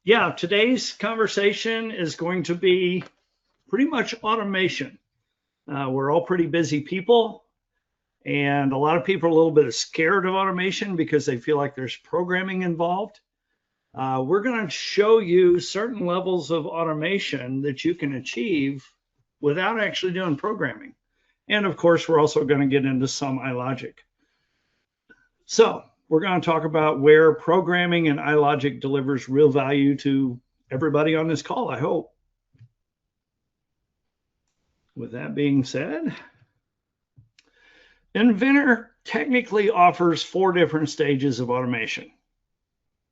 Yeah, today's conversation is going to be pretty much automation. We're all pretty busy people, and a lot of people are a little bit scared of automation because they feel like there's programming involved. We're going to show you certain levels of automation that you can achieve without actually doing programming. And of course, we're also going to get into some iLogic. So we're going to talk about where programming and iLogic delivers real value to everybody on this call, I hope. With that being said, Inventor technically offers 4 different stages of automation,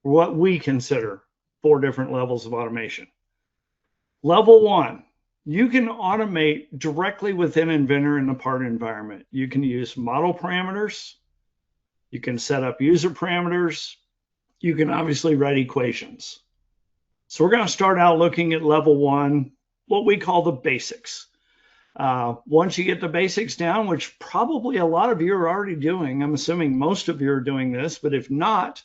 what we consider 4 different levels of automation. Level 1, you can automate directly within Inventor in the part environment. You can use model parameters. You can set up user parameters. You can obviously write equations. So we're going to start out looking at level 1, what we call the basics. Once you get the basics down, which probably a lot of you are already doing, I'm assuming most of you are doing this, but if not,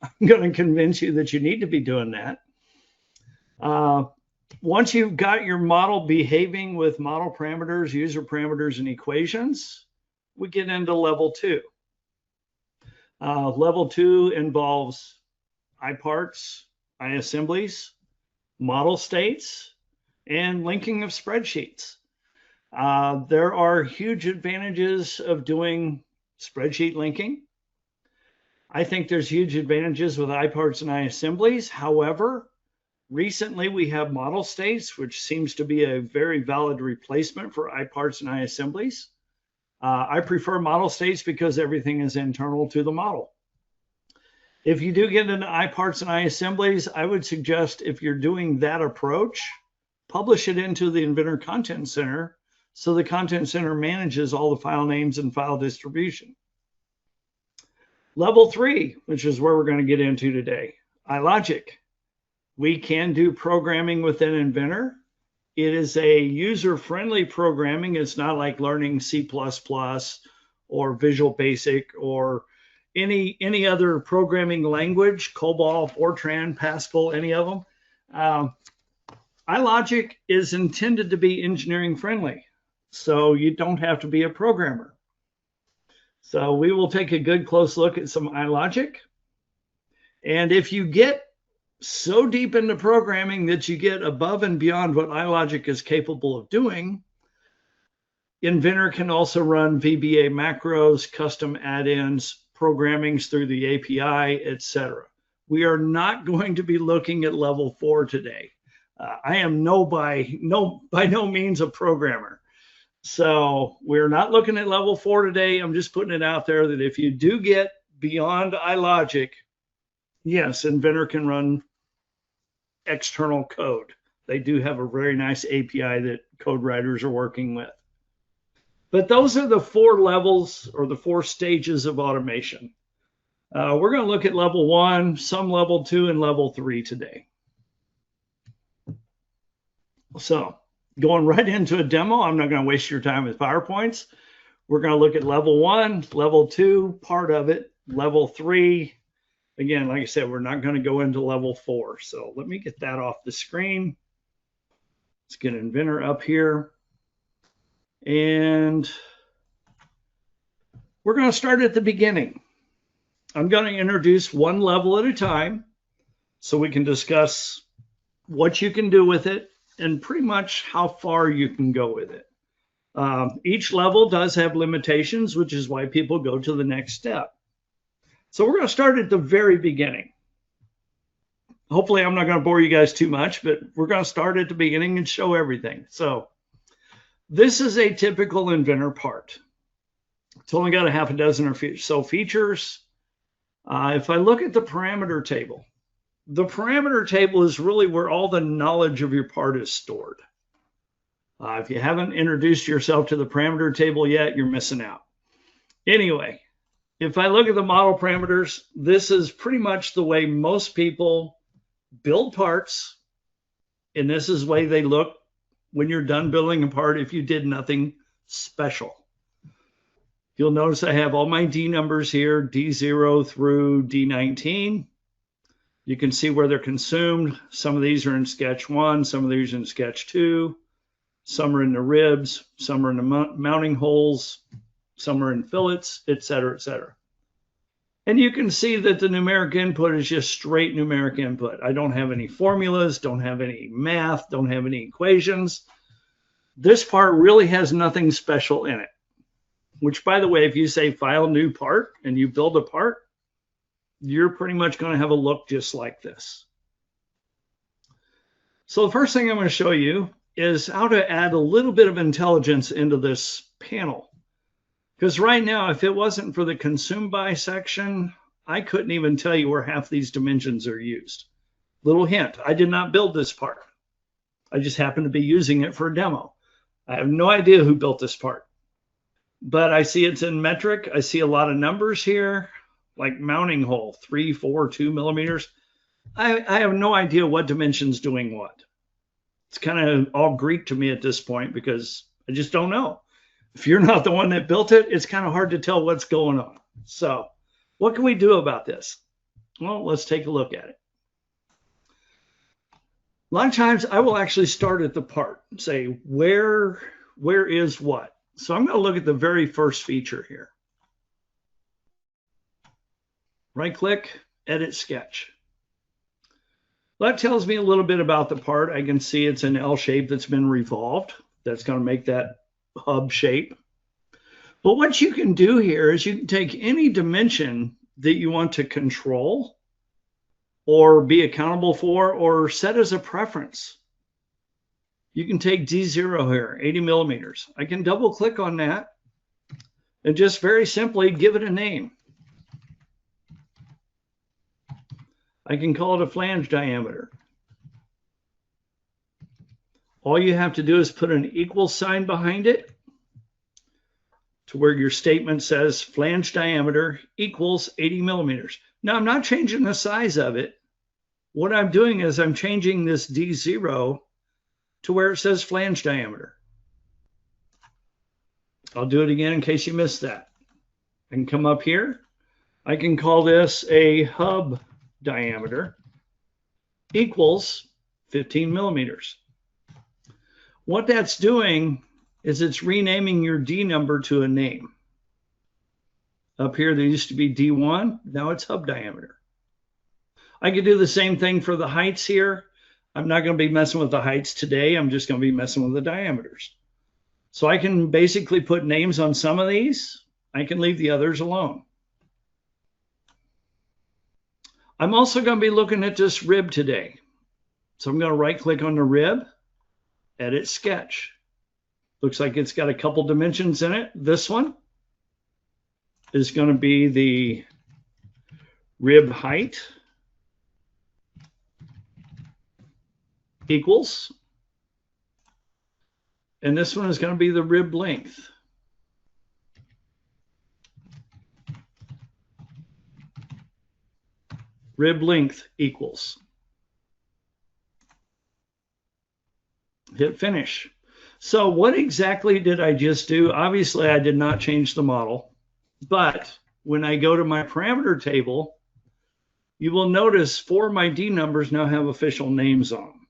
I'm going to convince you that you need to be doing that. Once you've got your model behaving with model parameters, user parameters, and equations, we get into level 2. Level 2 involves iParts, iAssemblies, model states, and linking of spreadsheets. There are huge advantages of doing spreadsheet linking. I think there's huge advantages with iParts and iAssemblies. However, recently we have model states, which seems to be a very valid replacement for iParts and iAssemblies. I prefer model states because everything is internal to the model. If you do get into iParts and iAssemblies, I would suggest if you're doing that approach, publish it into the Inventor Content Center so the Content Center manages all the file names and file distribution. Level 3, which is where we're going to get into today, iLogic. We can do programming within Inventor. It is a user-friendly programming. It's not like learning C++ or Visual Basic or any other programming language, COBOL, Fortran, Pascal, any of them. iLogic is intended to be engineering friendly, so you don't have to be a programmer. So we will take a good close look at some iLogic. And if you get so deep into programming that you get above and beyond what iLogic is capable of doing, Inventor can also run VBA macros, custom add-ins, programmings through the API, etc. We are not going to be looking at level 4 today. I am by no means a programmer. So we're not looking at level 4 today. I'm just putting it out there that if you do get beyond iLogic, yes, Inventor can run external code. They do have a very nice API that code writers are working with. But those are the 4 levels or the 4 stages of automation. We're going to look at level 1, some level 2, and level 3 today. So going right into a demo, I'm not going to waste your time with PowerPoints. We're going to look at level 1, level 2, part of it, level 3. Again, like I said, we're not going to go into level 4. So let me get that off the screen. Let's get Inventor up here. And we're going to start at the beginning. I'm going to introduce one level at a time so we can discuss what you can do with it and pretty much how far you can go with it. Each level does have limitations, which is why people go to the next step. So we're going to start at the very beginning. Hopefully I'm not going to bore you guys too much, but we're going to start at the beginning and show everything. So this is a typical Inventor part. It's only got a half a dozen or so features. If I look at the parameter table is really where all the knowledge of your part is stored. If you haven't introduced yourself to the parameter table yet, you're missing out. Anyway, if I look at the model parameters, this is pretty much the way most people build parts, and this is the way they look when you're done building a part if you did nothing special. You'll notice I have all my D numbers here, D0 through D19. You can see where they're consumed. Some of these are in Sketch 1, some of these are in Sketch 2, some are in the ribs, some are in the mounting holes, some are in fillets, etc., etc. And you can see that the numeric input is just straight numeric input. I don't have any formulas, don't have any math, don't have any equations. This part really has nothing special in it, which, by the way, if you say File New Part and you build a part, you're pretty much going to have a look just like this. So the first thing I'm going to show you is how to add a little bit of intelligence into this panel. Because right now, if it wasn't for the Consume By section, I couldn't even tell you where half these dimensions are used. Little hint, I did not build this part. I just happened to be using it for a demo. I have no idea who built this part. But I see it's in metric. I see a lot of numbers here, like mounting hole, 3, 4, 2 millimeters. I have no idea what dimension's doing what. It's kind of all Greek to me at this point because I just don't know. If you're not the one that built it, it's kind of hard to tell what's going on. So what can we do about this? Well, let's take a look at it. A lot of times I will actually start at the part and say, where is what? So I'm going to look at the very first feature here. Right click, edit sketch. That tells me a little bit about the part. I can see it's an L shape that's been revolved. That's going to make that hub shape. But what you can do here is you can take any dimension that you want to control or be accountable for or set as a preference. You can take D0 here, 80 millimeters. I can double click on that and just very simply give it a name. I can call it a flange diameter. All you have to do is put an equal sign behind it to where your statement says flange diameter equals 80 millimeters. Now, I'm not changing the size of it. What I'm doing is I'm changing this D0 to where it says flange diameter. I'll do it again in case you missed that. I can come up here. I can call this a hub diameter equals 15 millimeters. What that's doing is it's renaming your D number to a name. Up here, there used to be D1. Now it's hub diameter. I could do the same thing for the heights here. I'm not going to be messing with the heights today. I'm just going to be messing with the diameters. So I can basically put names on some of these. I can leave the others alone. I'm also going to be looking at this rib today. So I'm going to right click on the rib, edit sketch. Looks like it's got a couple dimensions in it. This one is going to be the rib height equals, and this one is going to be the rib length. Rib length equals. Hit finish. So what exactly did I just do? Obviously, I did not change the model, but when I go to my parameter table, you will notice 4 of my D numbers now have official names on them.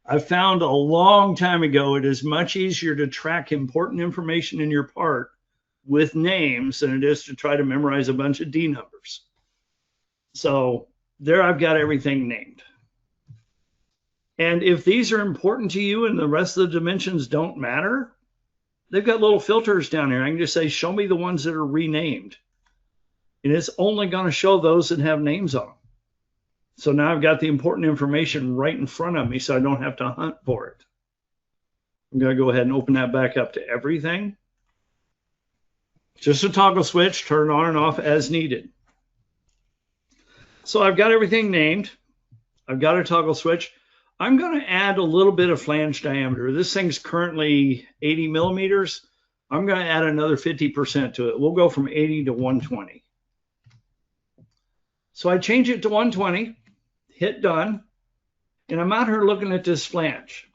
I found a long time ago it is much easier to track important information in your part with names than it is to try to memorize a bunch of D numbers. So there I've got everything named. And if these are important to you and the rest of the dimensions don't matter, they've got little filters down here. I can just say, show me the ones that are renamed. And it's only going to show those that have names on them. So now I've got the important information right in front of me so I don't have to hunt for it. I'm going to go ahead and open that back up to everything. Just a toggle switch, turn on and off as needed. So I've got everything named. I've got a toggle switch. I'm going to add a little bit of flange diameter. This thing's currently 80 millimeters. I'm going to add another 50% to it. We'll go from 80 to 120. So I change it to 120, hit done, and I'm out here looking at this flange.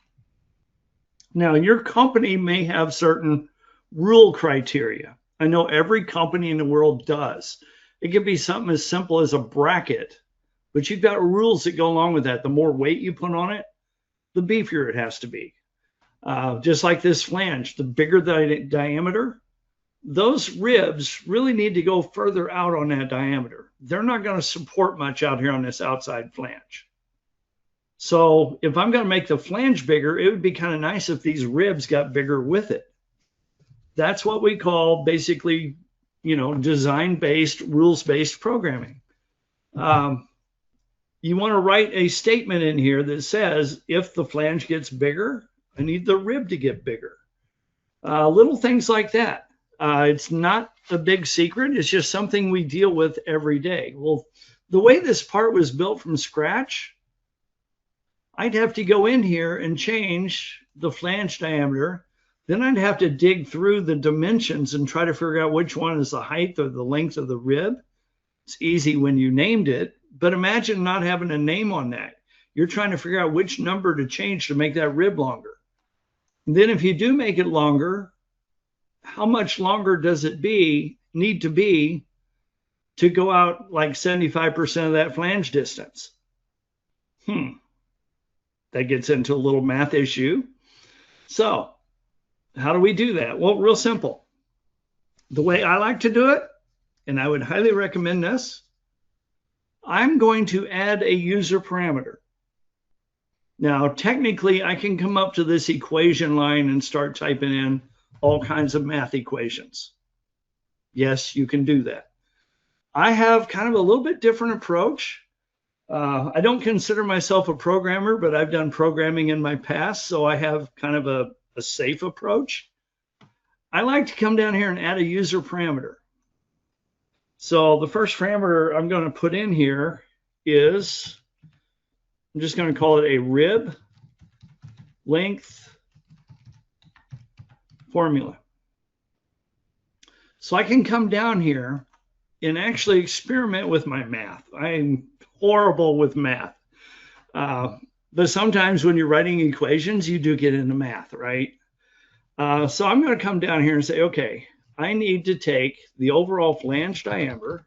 Now, your company may have certain rule criteria. I know every company in the world does. It could be something as simple as a bracket but you've got rules that go along with that. The more weight you put on it, the beefier it has to be. Just like this flange, the bigger the diameter, those ribs really need to go further out on that diameter. They're not going to support much out here on this outside flange. So if I'm going to make the flange bigger, it would be kind of nice if these ribs got bigger with it. That's what we call basically, design-based, rules-based programming. You want to write a statement in here that says, if the flange gets bigger, I need the rib to get bigger. Little things like that. It's not a big secret. It's just something we deal with every day. Well, the way this part was built from scratch, I'd have to go in here and change the flange diameter. Then I'd have to dig through the dimensions and try to figure out which one is the height or the length of the rib. It's easy when you named it, but imagine not having a name on that. You're trying to figure out which number to change to make that rib longer. And then if you do make it longer, how much longer does it need to be to go out like 75% of that flange distance? That gets into a little math issue. So how do we do that? Well, real simple. The way I like to do it, and I would highly recommend this, I'm going to add a user parameter. Now, technically, I can come up to this equation line and start typing in all kinds of math equations. Yes, you can do that. I have kind of a little bit different approach. I don't consider myself a programmer, but I've done programming in my past, so I have kind of a safe approach. I like to come down here and add a user parameter. So the first parameter I'm going to put in here is, I'm just going to call it a rib length formula. So I can come down here and actually experiment with my math. I'm horrible with math. But sometimes when you're writing equations, you do get into math, right? So I'm going to come down here and say, okay, I need to take the overall flange diameter.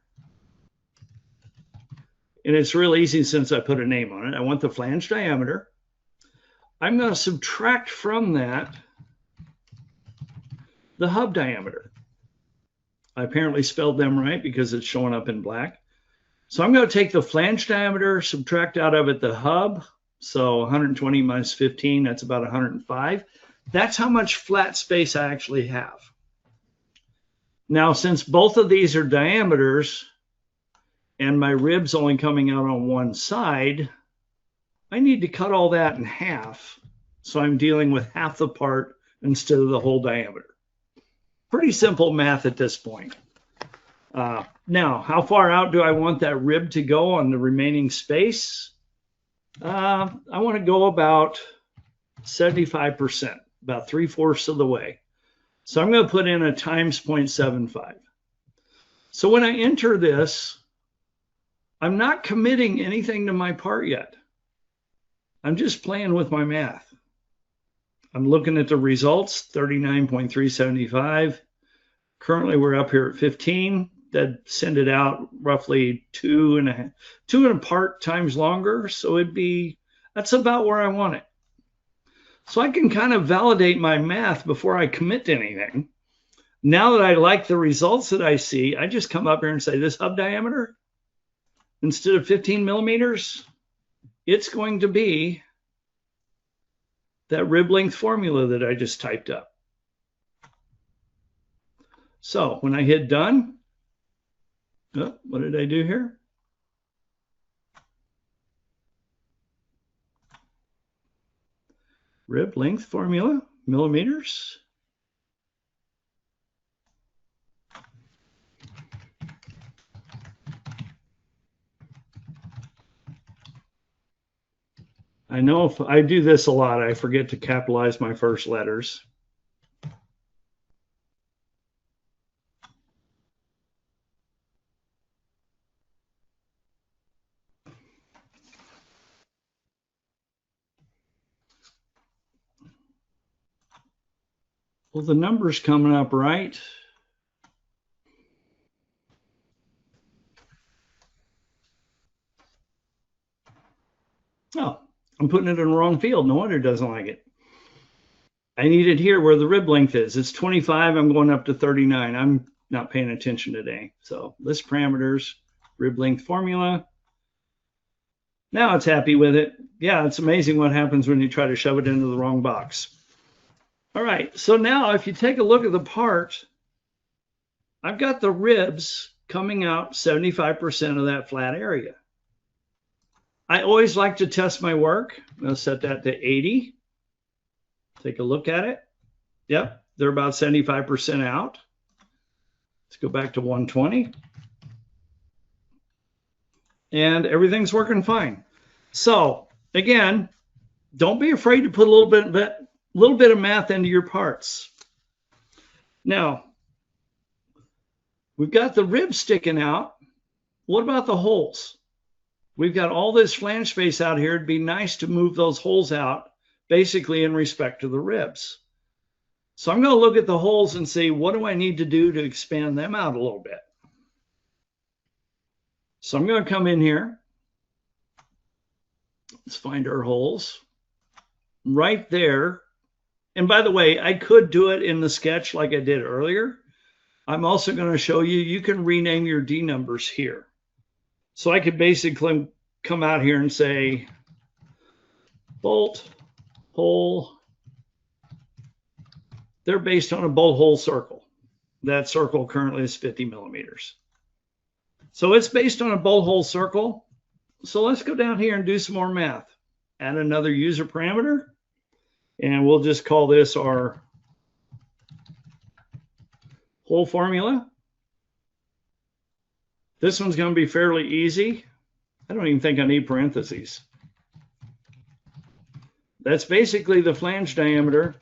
And it's real easy since I put a name on it. I want the flange diameter. I'm going to subtract from that the hub diameter. I apparently spelled them right because it's showing up in black. So I'm going to take the flange diameter, subtract out of it the hub. So 120 minus 15, that's about 105. That's how much flat space I actually have. Now, since both of these are diameters and my rib's only coming out on one side, I need to cut all that in half. So I'm dealing with half the part instead of the whole diameter. Pretty simple math at this point. Now, how far out do I want that rib to go on the remaining space? I want to go about 75%, about 3/4 of the way. So I'm going to put in a times 0.75. So when I enter this, I'm not committing anything to my part yet. I'm just playing with my math. I'm looking at the results, 39.375. Currently, we're up here at 15. That send it out roughly two and a part times longer. So that's about where I want it. So I can kind of validate my math before I commit to anything. Now that I like the results that I see, I just come up here and say this hub diameter, instead of 15 millimeters, it's going to be that rib length formula that I just typed up. So when I hit done, oh, what did I do here? Rib length formula, millimeters. I know if I do this a lot, I forget to capitalize my first letters. Well, the number's coming up right. Oh, I'm putting it in the wrong field. No wonder it doesn't like it. I need it here where the rib length is. It's 25. I'm going up to 39. I'm not paying attention today. So list parameters, rib length formula. Now it's happy with it. Yeah, it's amazing what happens when you try to shove it into the wrong box. All right, so now if you take a look at the part, I've got the ribs coming out 75% of that flat area. I always like to test my work. I'm going to set that to 80. Take a look at it. Yep, they're about 75% out. Let's go back to 120. And everything's working fine. So again, don't be afraid to put a little bit of math into your parts. Now, we've got the ribs sticking out. What about the holes? We've got all this flange space out here. It'd be nice to move those holes out, basically in respect to the ribs. So I'm going to look at the holes and see, what do I need to do to expand them out a little bit? So I'm going to come in here. Let's find our holes. Right there. And by the way, I could do it in the sketch like I did earlier. I'm also going to show you, you can rename your D numbers here. So I could basically come out here and say bolt hole. They're based on a bolt hole circle. That circle currently is 50 millimeters. So it's based on a bolt hole circle. So let's go down here and do some more math. Add another user parameter. And we'll just call this our hole formula. This one's going to be fairly easy. I don't even think I need parentheses. That's basically the flange diameter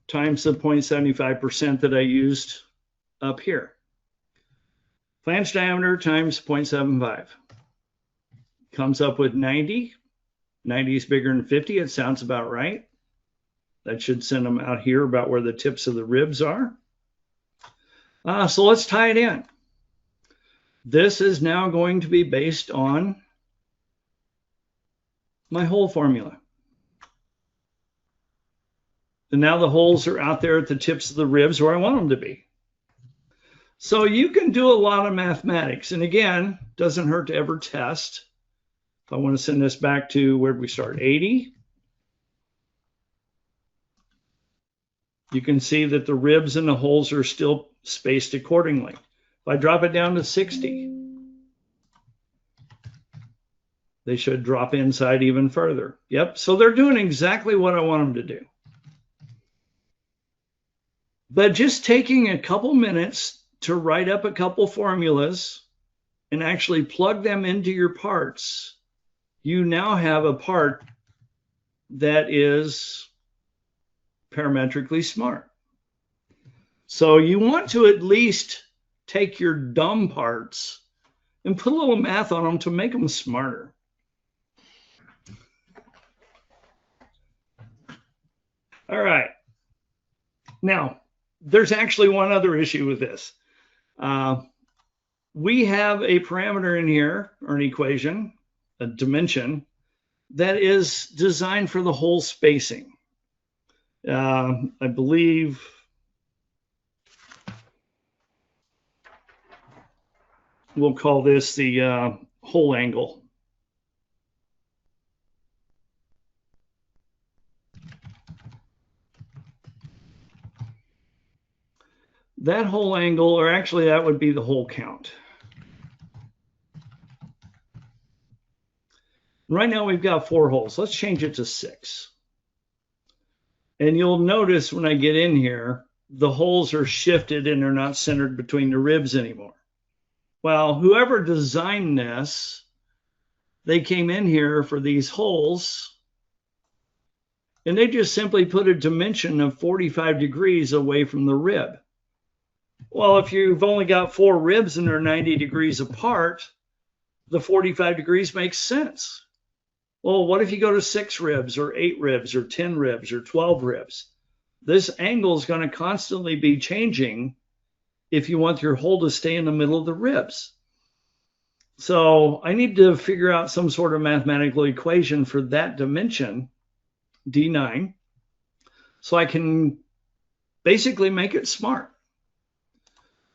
times the 0.75% that I used up here. Flange diameter times 0.75 comes up with 90. 90 is bigger than 50. It sounds about right. That should send them out here about where the tips of the ribs are. So let's tie it in. This is now going to be based on my hole formula. And now the holes are out there at the tips of the ribs where I want them to be. So you can do a lot of mathematics. And again, doesn't hurt to ever test. If I want to send this back to, where did we start? 80. You can see that the ribs and the holes are still spaced accordingly. If I drop it down to 60, they should drop inside even further. Yep, so they're doing exactly what I want them to do. But just taking a couple minutes to write up a couple formulas and actually plug them into your parts, you now have a part that is parametrically smart. So you want to at least take your dumb parts and put a little math on them to make them smarter. All right. Now, there's actually one other issue with this. We have a parameter in here, or an equation, a dimension, that is designed for the hole spacing. I believe we'll call this the hole angle. That hole angle, or actually that would be the hole count. Right now we've got 4 holes. Let's change it to 6. And you'll notice when I get in here, the holes are shifted and they're not centered between the ribs anymore. Well, whoever designed this, they came in here for these holes and they just simply put a dimension of 45 degrees away from the rib. Well, if you've only got 4 ribs and they're 90 degrees apart, the 45 degrees makes sense. Well, what if you go to 6 ribs or 8 ribs or 10 ribs or 12 ribs? This angle is going to constantly be changing if you want your hole to stay in the middle of the ribs. So I need to figure out some sort of mathematical equation for that dimension, D9, so I can basically make it smart.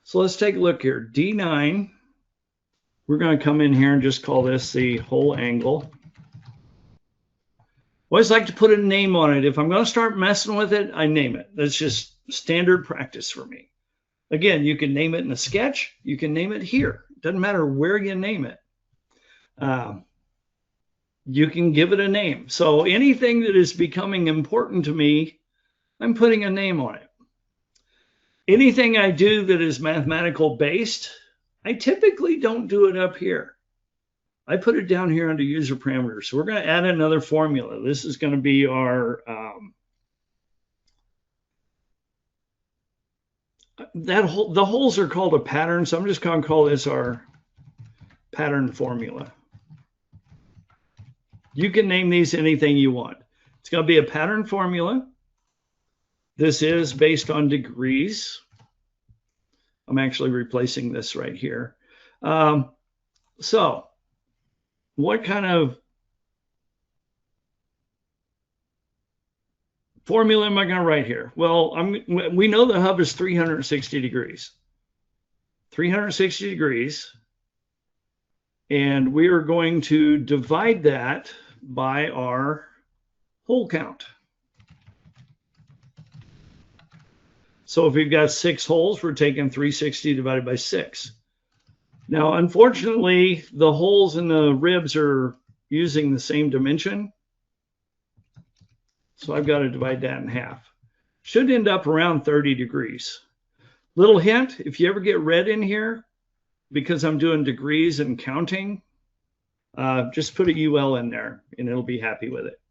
So let's take a look here. D9, we're going to come in here and just call this the whole angle. I always like to put a name on it. If I'm going to start messing with it, I name it. That's just standard practice for me. Again, you can name it in a sketch. You can name it here. It doesn't matter where you name it. You can give it a name. So anything that is becoming important to me, I'm putting a name on it. Anything I do that is mathematical based, I typically don't do it up here. I put it down here under user parameters. So we're going to add another formula. This is going to be our, the holes are called a pattern. So I'm just going to call this our pattern formula. You can name these anything you want. It's going to be a pattern formula. This is based on degrees. I'm actually replacing this right here. So what kind of formula am I going to write here? Well, we know the hub is 360 degrees. 360 degrees. And we are going to divide that by our hole count. So if we've got 6 holes, we're taking 360 divided by 6. Now, unfortunately, the holes in the ribs are using the same dimension. So I've got to divide that in half. Should end up around 30 degrees. Little hint, if you ever get red in here, because I'm doing degrees and counting, just put a UL in there and it'll be happy with it.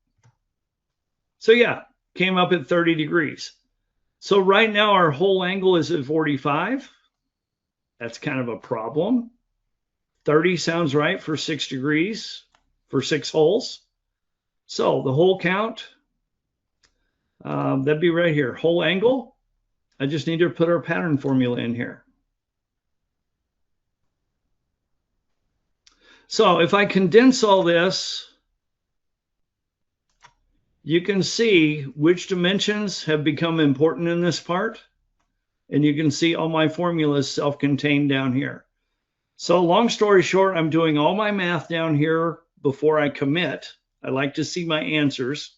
So yeah, came up at 30 degrees. So right now our whole angle is at 45. That's kind of a problem. 30 sounds right for 6 degrees, for 6 holes. So the hole count, that'd be right here. Whole angle, I just need to put our pattern formula in here. So if I condense all this, you can see which dimensions have become important in this part. And you can see all my formulas self-contained down here. So long story short, I'm doing all my math down here before I commit. I like to see my answers.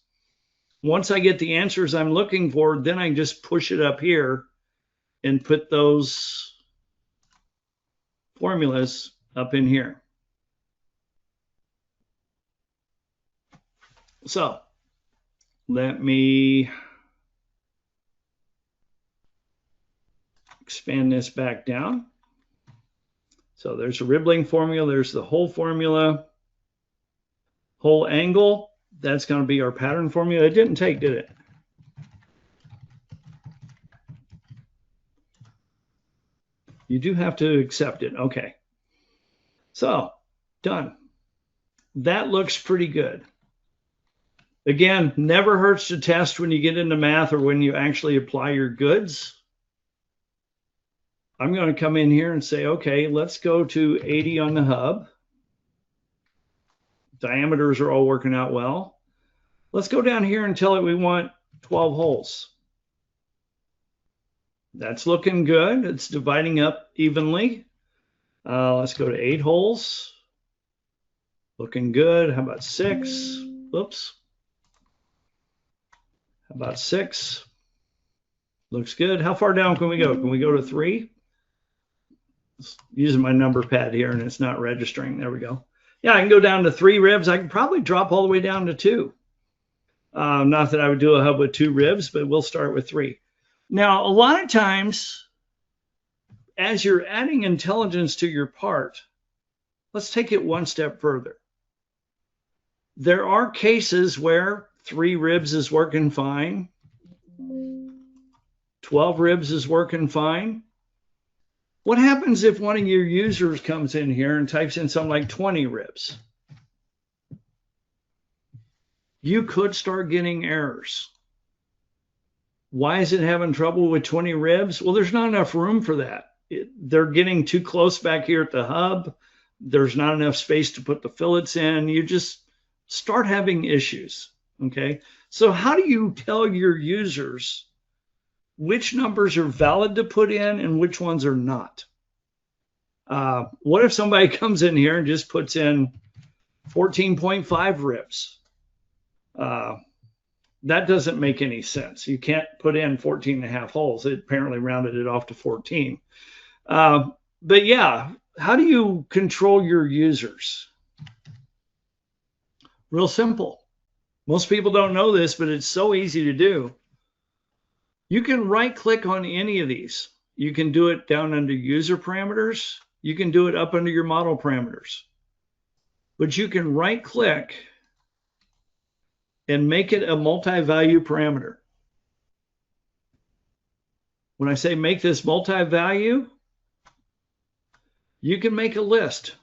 Once I get the answers I'm looking for, then I just push it up here and put those formulas up in here. So let me expand this back down. So there's a ribbling formula. There's the whole formula. Whole angle, that's going to be our pattern formula. It didn't take, did it? You do have to accept it. Okay. So, done. That looks pretty good. Again, never hurts to test when you get into math or when you actually apply your goods. I'm going to come in here and say, okay, let's go to 80 on the hub. Diameters are all working out well. Let's go down here and tell it we want 12 holes. That's looking good. It's dividing up evenly. Let's go to 8 holes. Looking good. How about 6? Oops. How about 6? Looks good. How far down can we go? Can we go to 3? Using my number pad here and it's not registering. There we go. Yeah, I can go down to 3 ribs. I can probably drop all the way down to 2. Not that I would do a hub with 2 ribs, but we'll start with 3. Now, a lot of times, as you're adding intelligence to your part, let's take it one step further. There are cases where 3 ribs is working fine. 12 ribs is working fine. What happens if one of your users comes in here and types in something like 20 ribs? You could start getting errors. Why is it having trouble with 20 ribs? Well, there's not enough room for that. They're getting too close back here at the hub. There's not enough space to put the fillets in. You just start having issues. Okay. So how do you tell your users which numbers are valid to put in and which ones are not? What if somebody comes in here and just puts in 14.5 ribs? That doesn't make any sense. You can't put in 14 and a half holes. It apparently rounded it off to 14. But yeah, how do you control your users? Real simple. Most people don't know this, but it's so easy to do. You can right click on any of these. You can do it down under user parameters. You can do it up under your model parameters. But you can right click and make it a multi-value parameter. When I say make this multi-value, you can make a list.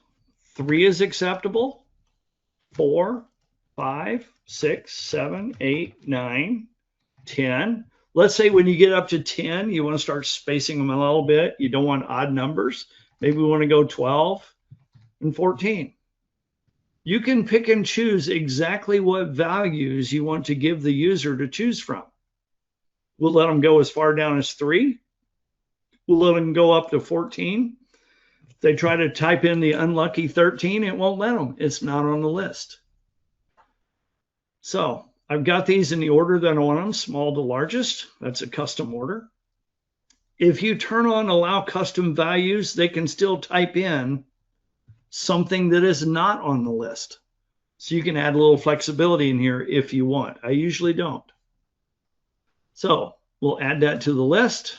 3 is acceptable, 4, 5, 6, 7, 8, 9, 10. Let's say when you get up to 10, you want to start spacing them a little bit. You don't want odd numbers. Maybe we want to go 12 and 14. You can pick and choose exactly what values you want to give the user to choose from. We'll let them go as far down as 3. We'll let them go up to 14. If they try to type in the unlucky 13, it won't let them. It's not on the list. So I've got these in the order that I want them, small to largest. That's a custom order. If you turn on allow custom values, they can still type in something that is not on the list. So you can add a little flexibility in here if you want. I usually don't. So we'll add that to the list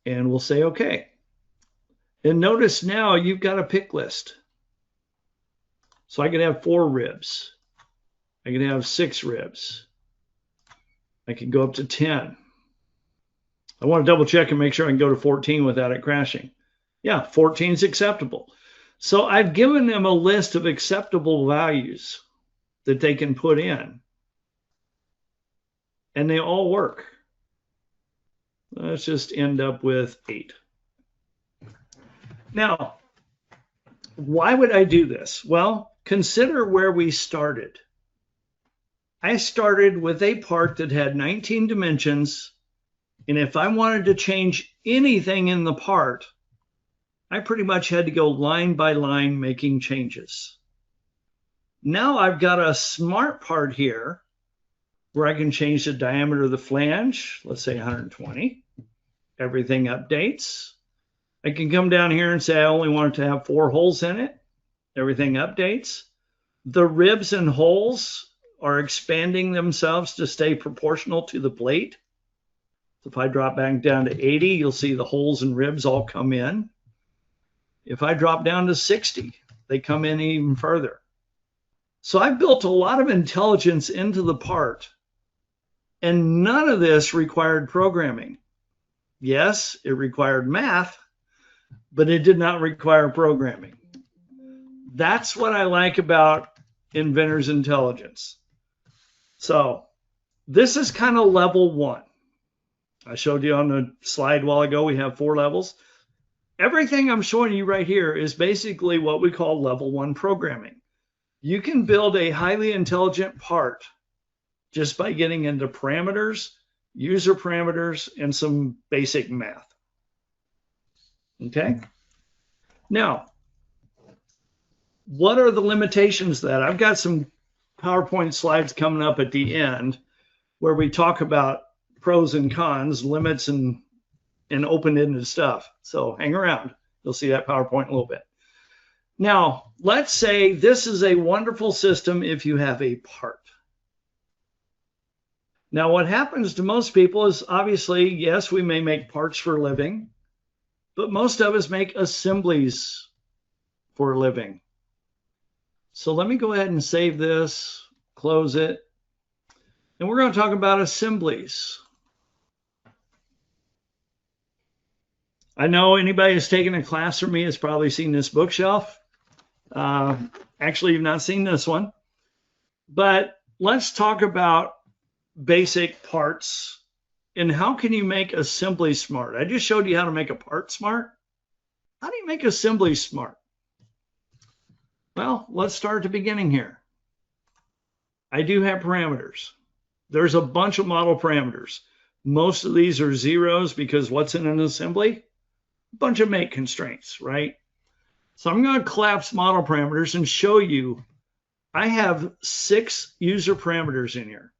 and we'll say okay. And notice now you've got a pick list. So I could have 4 ribs. I could have 6 ribs. I could go up to 10. I want to double check and make sure I can go to 14 without it crashing. Yeah, 14 is acceptable. So I've given them a list of acceptable values that they can put in. And they all work. Let's just end up with 8. Now, why would I do this? Well, consider where we started. I started with a part that had 19 dimensions, and if I wanted to change anything in the part, I pretty much had to go line by line making changes. Now I've got a smart part here where I can change the diameter of the flange, let's say 120. Everything updates. I can come down here and say I only want it to have 4 holes in it. Everything updates. The ribs and holes are expanding themselves to stay proportional to the plate. So if I drop back down to 80, you'll see the holes and ribs all come in. If I drop down to 60, they come in even further. So I've built a lot of intelligence into the part, and none of this required programming. Yes, it required math, but it did not require programming. That's what I like about Inventor's intelligence. So this is kind of level 1. I showed you on the slide a while ago, we have 4 levels. Everything I'm showing you right here is basically what we call level 1 programming. You can build a highly intelligent part just by getting into parameters, user parameters, and some basic math. Okay? Now, what are the limitations of that? I've got some PowerPoint slides coming up at the end where we talk about pros and cons, limits, and open-ended stuff. So hang around. You'll see that PowerPoint in a little bit. Now, let's say this is a wonderful system if you have a part. Now, what happens to most people is obviously, yes, we may make parts for a living, but most of us make assemblies for a living. So let me go ahead and save this, close it, and we're going to talk about assemblies. I know anybody who's taken a class from me has probably seen this bookshelf. Actually, you've not seen this one. But let's talk about basic parts and how can you make assembly smart. I just showed you how to make a part smart. How do you make assembly smart? Well, let's start at the beginning here. I do have parameters. There's a bunch of model parameters. Most of these are zeros because what's in an assembly? A bunch of make constraints, right? So I'm going to collapse model parameters and show you I have 6 user parameters in here.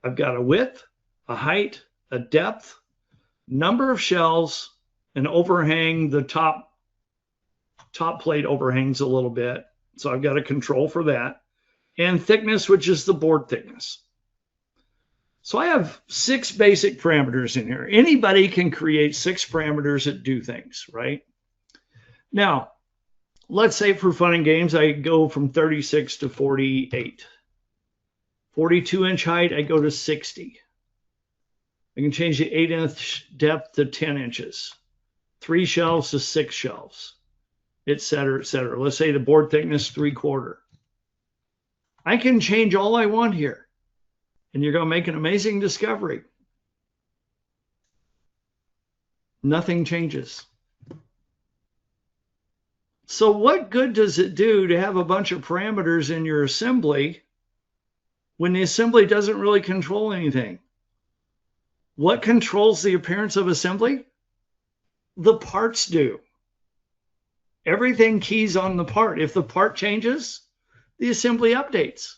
I've got a width, a height, a depth, number of shelves, an overhang. The top plate overhangs a little bit, so I've got a control for that, and thickness, which is the board thickness. So I have 6 basic parameters in here. Anybody can create 6 parameters that do things, right? Now, let's say for fun and games, I go from 36 to 48. 42-inch height, I go to 60. I can change the 8-inch depth to 10 inches. 3 shelves to 6 shelves, et cetera, et cetera. Let's say the board thickness 3/4. I can change all I want here, and you're going to make an amazing discovery. Nothing changes. So what good does it do to have a bunch of parameters in your assembly when the assembly doesn't really control anything? What controls the appearance of assembly? The parts do. Everything keys on the part. If the part changes, the assembly updates.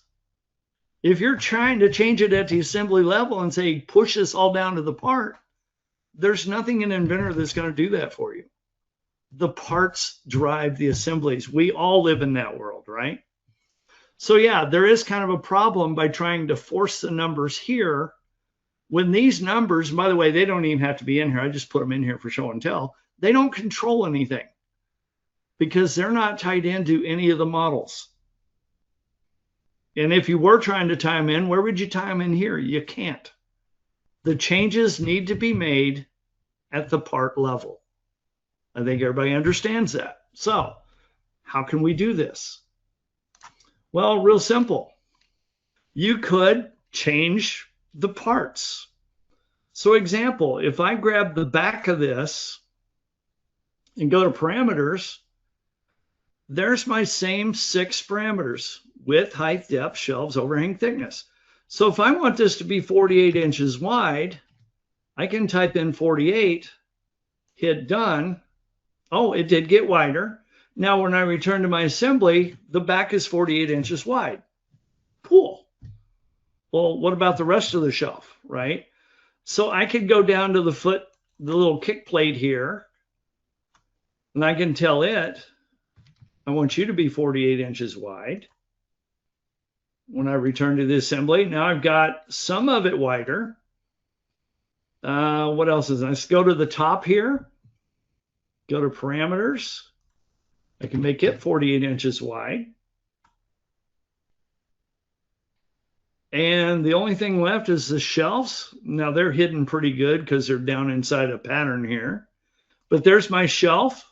If you're trying to change it at the assembly level and say, push this all down to the part, there's nothing in Inventor that's going to do that for you. The parts drive the assemblies. We all live in that world, right? So yeah, there is kind of a problem by trying to force the numbers here. When these numbers, by the way, they don't even have to be in here. I just put them in here for show and tell. They don't control anything because they're not tied into any of the models. And if you were trying to tie them in, where would you tie them in here? You can't. The changes need to be made at the part level. I think everybody understands that. So how can we do this? Well, real simple. You could change the parts. So example, if I grab the back of this and go to parameters, there's my same 6 parameters: width, height, depth, shelves, overhang, thickness. So if I want this to be 48 inches wide, I can type in 48, hit done. Oh, it did get wider. Now when I return to my assembly, the back is 48 inches wide. Cool. Well, what about the rest of the shelf, right? So I could go down to the foot, the little kick plate here, and I can tell it, I want you to be 48 inches wide. When I return to the assembly, now I've got some of it wider. What else is nice? Let's go to the top here. Go to parameters. I can make it 48 inches wide. And the only thing left is the shelves. Now they're hidden pretty good because they're down inside a pattern here. But there's my shelf.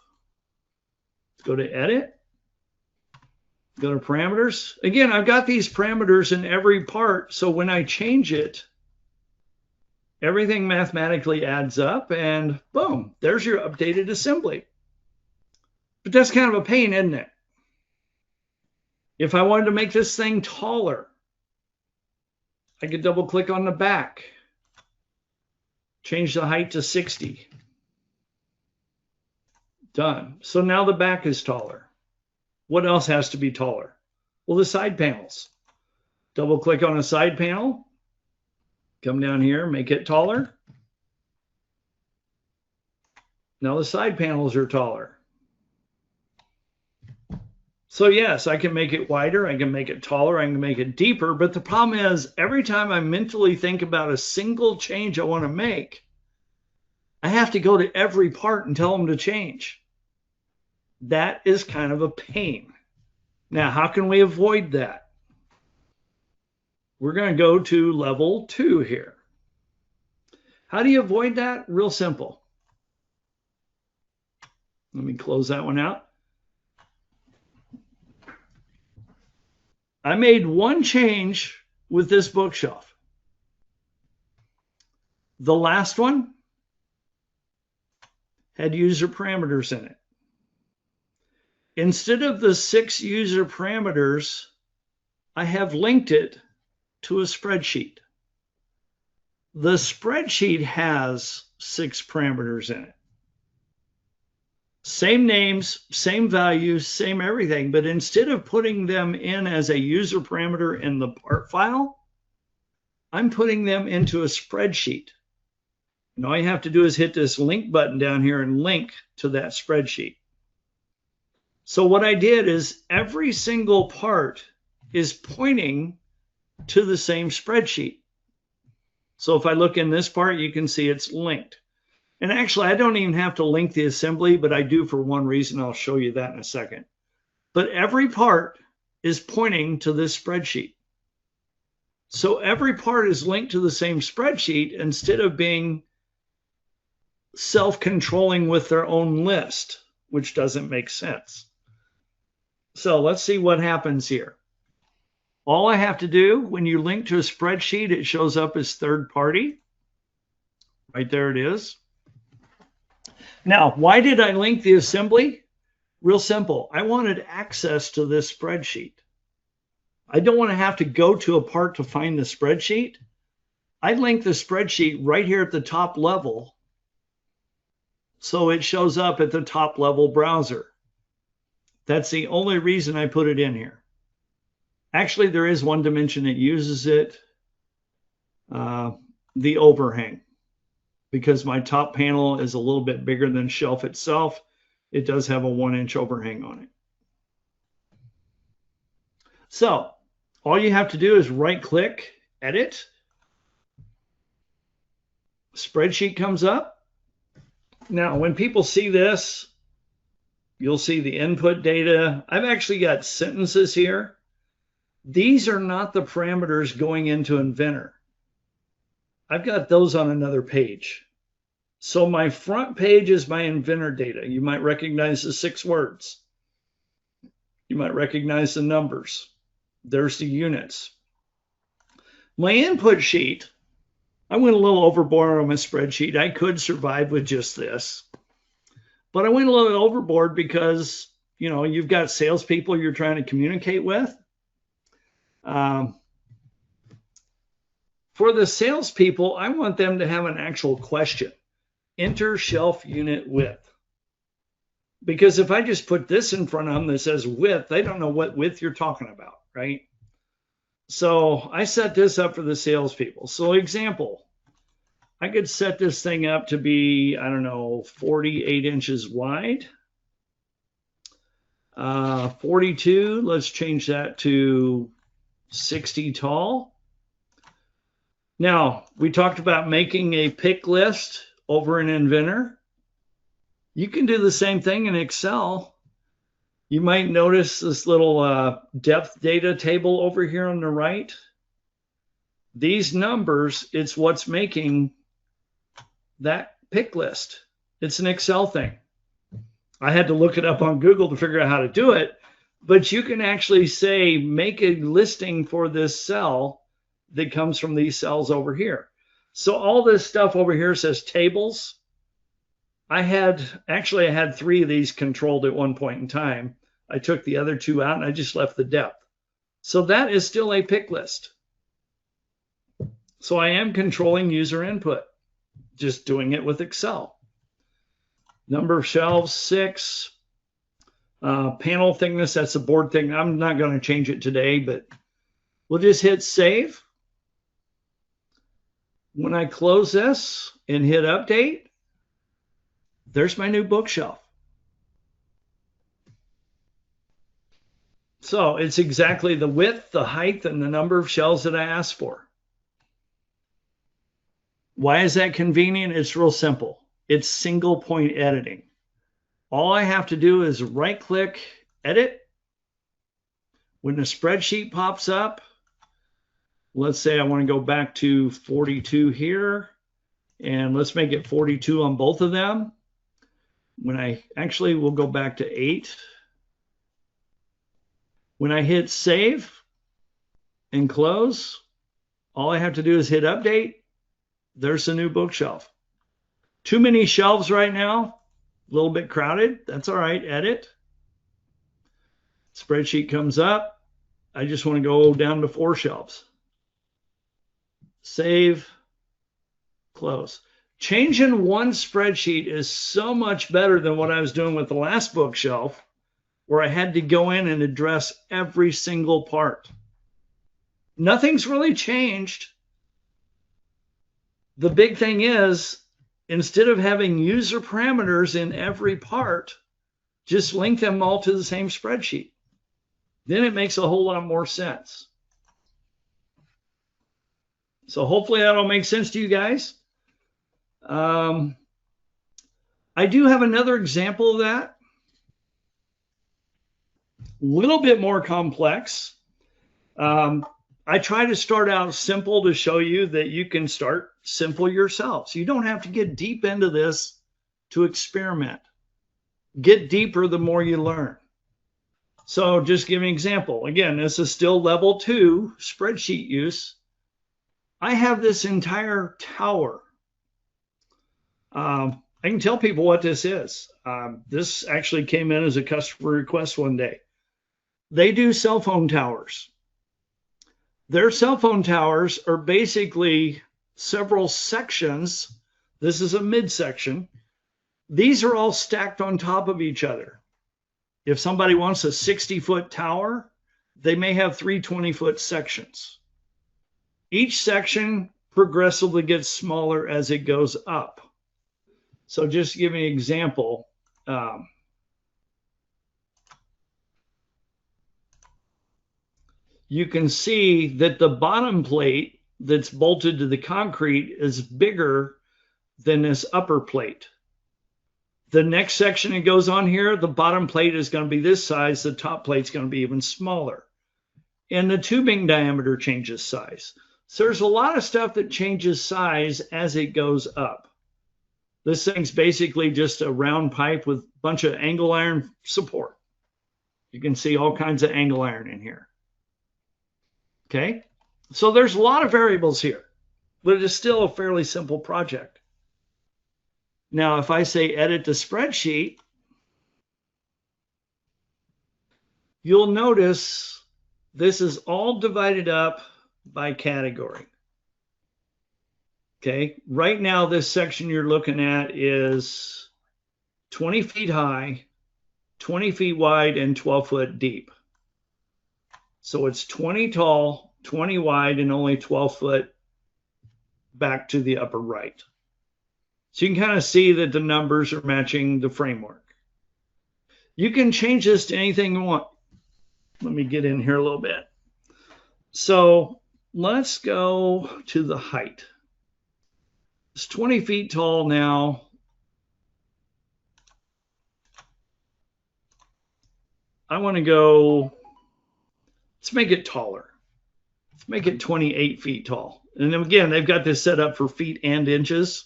Let's go to edit. Go to parameters. Again, I've got these parameters in every part. So when I change it, everything mathematically adds up and boom, there's your updated assembly. But that's kind of a pain, isn't it? If I wanted to make this thing taller, I could double click on the back, change the height to 60. Done. So now the back is taller. What else has to be taller? Well, the side panels. Double click on a side panel, come down here, make it taller. Now the side panels are taller. So yes, I can make it wider, I can make it taller, I can make it deeper, but the problem is every time I mentally think about a single change I want to make, I have to go to every part and tell them to change. That is kind of a pain. Now, how can we avoid that? We're going to go to level 2 here. How do you avoid that? Real simple. Let me close that one out. I made one change with this bookshelf. The last one had user parameters in it. instead of the 6 user parameters, I have linked it to a spreadsheet. The spreadsheet has 6 parameters in it. Same names, same values, same everything, but instead of putting them in as a user parameter in the part file, I'm putting them into a spreadsheet. And all you have to do is hit this link button down here and link to that spreadsheet. So what I did is every single part is pointing to the same spreadsheet. So if I look in this part, you can see it's linked. And actually, I don't even have to link the assembly, but I do for one reason. I'll show you that in a second. But every part is pointing to this spreadsheet. So every part is linked to the same spreadsheet instead of being self-controlling with their own list, which doesn't make sense. So let's see what happens here. All I have to do when you link to a spreadsheet, it shows up as third party. Right there it is. Now, why did I link the assembly? Real simple. I wanted access to this spreadsheet. I don't want to have to go to a part to find the spreadsheet. I link the spreadsheet right here at the top level, so it shows up at the top level browser. That's the only reason I put it in here. Actually, there is one dimension that uses it, the overhang. Because my top panel is a little bit bigger than shelf itself, it does have a 1-inch overhang on it. So all you have to do is right-click, edit. Spreadsheet comes up. Now, when people see this, you'll see the input data. I've actually got sentences here. These are not the parameters going into Inventor. I've got those on another page. So my front page is my Inventor data. You might recognize the 6 words. You might recognize the numbers. There's the units. My input sheet, I went a little overboard on my spreadsheet. I could survive with just this. But I went a little overboard because, you know, you've got salespeople you're trying to communicate with. For the salespeople, I want them to have an actual question. Enter shelf unit width. Because if I just put this in front of them that says width, they don't know what width you're talking about, right? So I set this up for the salespeople. So example, I could set this thing up to be, I don't know, 48 inches wide. 42, let's change that to 60 tall. Now, we talked about making a pick list over in Inventor. You can do the same thing in Excel. You might notice this little depth data table over here on the right. These numbers, it's what's making that pick list. It's an Excel thing. I had to look it up on Google to figure out how to do it, but you can actually say, make a listing for this cell that comes from these cells over here. So all this stuff over here says tables. I had 3 of these controlled at one point in time. I took the other 2 out and I just left the depth. So that is still a pick list. So I am controlling user input, just doing it with Excel. Number of shelves, 6. Panel thickness, that's a board thing. I'm not going to change it today, but we'll just hit save. When I close this and hit update, there's my new bookshelf. So it's exactly the width, the height, and the number of shelves that I asked for. Why is that convenient? It's real simple. It's single point editing. All I have to do is right click, edit. When the spreadsheet pops up, let's say I want to go back to 42 here, and let's make it 42 on both of them. When I actually will go back to 8. When I hit save and close, all I have to do is hit update. There's the new bookshelf. Too many shelves right now, a little bit crowded. That's all right, edit. Spreadsheet comes up. I just want to go down to 4 shelves. Save, close. Changing one spreadsheet is so much better than what I was doing with the last bookshelf, where I had to go in and address every single part. Nothing's really changed. The big thing is, instead of having user parameters in every part, just link them all to the same spreadsheet. Then it makes a whole lot more sense. So hopefully that'll make sense to you guys. I do have another example of that. A little bit more complex. I try to start out simple to show you that you can start simple yourselves. You don't have to get deep into this to experiment. Get deeper the more you learn. So just give an example. Again, this is still level 2 spreadsheet use. I have this entire tower. I can tell people what this is. This actually came in as a customer request one day. They do cell phone towers. Their cell phone towers are basically several sections. This is a midsection. These are all stacked on top of each other. If somebody wants a 60-foot tower, they may have 3 20-foot sections. Each section progressively gets smaller as it goes up. So just to give you an example, you can see that the bottom plate that's bolted to the concrete is bigger than this upper plate. The next section that goes on here, the bottom plate is going to be this size, the top plate's going to be even smaller. And the tubing diameter changes size. So there's a lot of stuff that changes size as it goes up. This thing's basically just a round pipe with a bunch of angle iron support. You can see all kinds of angle iron in here. Okay, so there's a lot of variables here, but it is still a fairly simple project. Now, if I say edit the spreadsheet, you'll notice this is all divided up by category. Okay, right now this section you're looking at is 20 feet high, 20 feet wide, and 12 foot deep. So it's 20 tall, 20 wide, and only 12 foot back to the upper right. So you can kind of see that the numbers are matching the framework. You can change this to anything you want. Let me get in here a little bit. So let's go to the height. It's 20 feet tall now. I want to go, let's make it taller. Let's make it 28 feet tall. And then again, they've got this set up for feet and inches.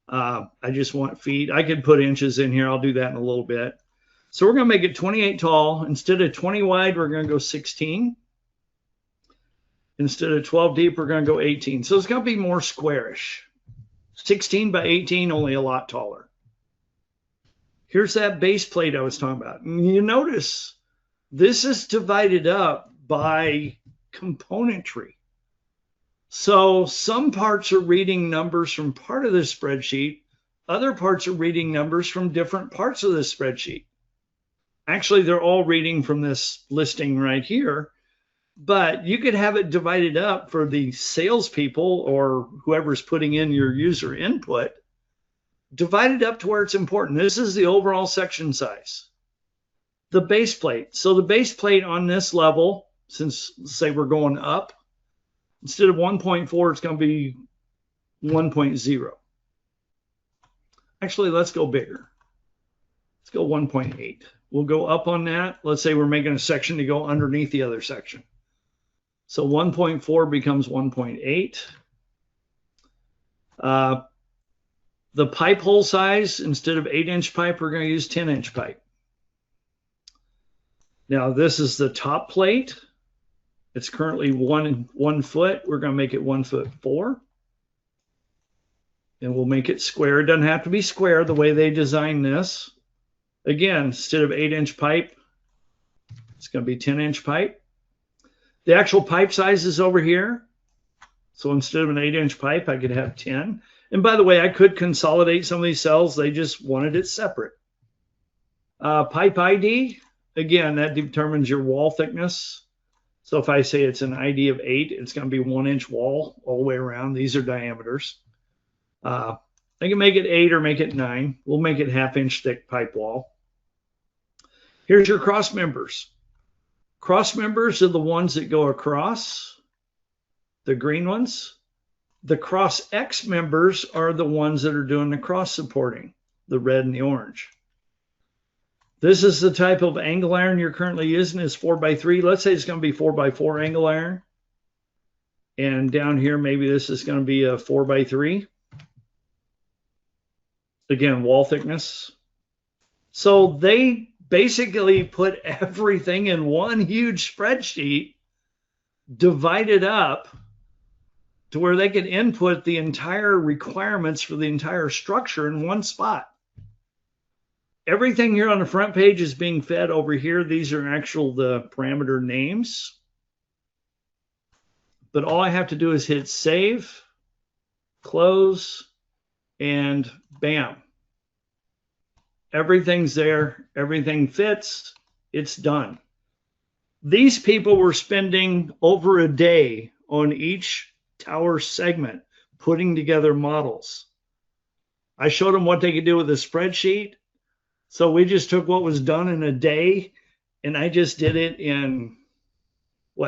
I just want feet. I could put inches in here. I'll do that in a little bit. So we're going to make it 28 tall. Instead of 20 wide, we're going to go 16. Instead of 12 deep, we're going to go 18. So it's going to be more squarish. 16 by 18, only a lot taller. Here's that base plate I was talking about. And you notice this is divided up by componentry. So some parts are reading numbers from part of the spreadsheet. Other parts are reading numbers from different parts of the spreadsheet. Actually, they're all reading from this listing right here. But you could have it divided up for the salespeople or whoever's putting in your user input, divided up to where it's important. This is the overall section size. The base plate. So the base plate on this level, since say we're going up, instead of 1.4, it's going to be 1.0. Actually, let's go bigger. Let's go 1.8. We'll go up on that. Let's say we're making a section to go underneath the other section. So 1.4 becomes 1.8. The pipe hole size, instead of 8-inch pipe, we're going to use 10-inch pipe. Now this is the top plate. It's currently 1 foot. We're going to make it 1'4". And we'll make it square. It doesn't have to be square the way they designed this. Again, instead of 8-inch pipe, It's going to be 10-inch pipe. The actual pipe size is over here. So instead of an 8-inch pipe, I could have 10. And by the way, I could consolidate some of these cells. They just wanted it separate. Pipe ID, again, that determines your wall thickness. So if I say it's an ID of 8, it's going to be 1-inch wall all the way around. These are diameters. I can make it 8 or make it 9. We'll make it 1/2-inch thick pipe wall. Here's your cross members. Cross members are the ones that go across, the green ones. The cross X members are the ones that are doing the cross supporting, the red and the orange. This is the type of angle iron you're currently using is 4x3. Let's say it's going to be 4x4 angle iron. And down here, maybe this is going to be a 4x3. Again, wall thickness. So they basically put everything in one huge spreadsheet, divided up to where they could input the entire requirements for the entire structure in one spot. Everything here on the front page is being fed over here. These are the parameter names. But all I have to do is hit save, close, and bam. Everything's there. Everything fits. It's done. These people were spending over a day on each tower segment putting together models. I showed them what they could do with a spreadsheet. So we just took what was done in a day, and I just did it in,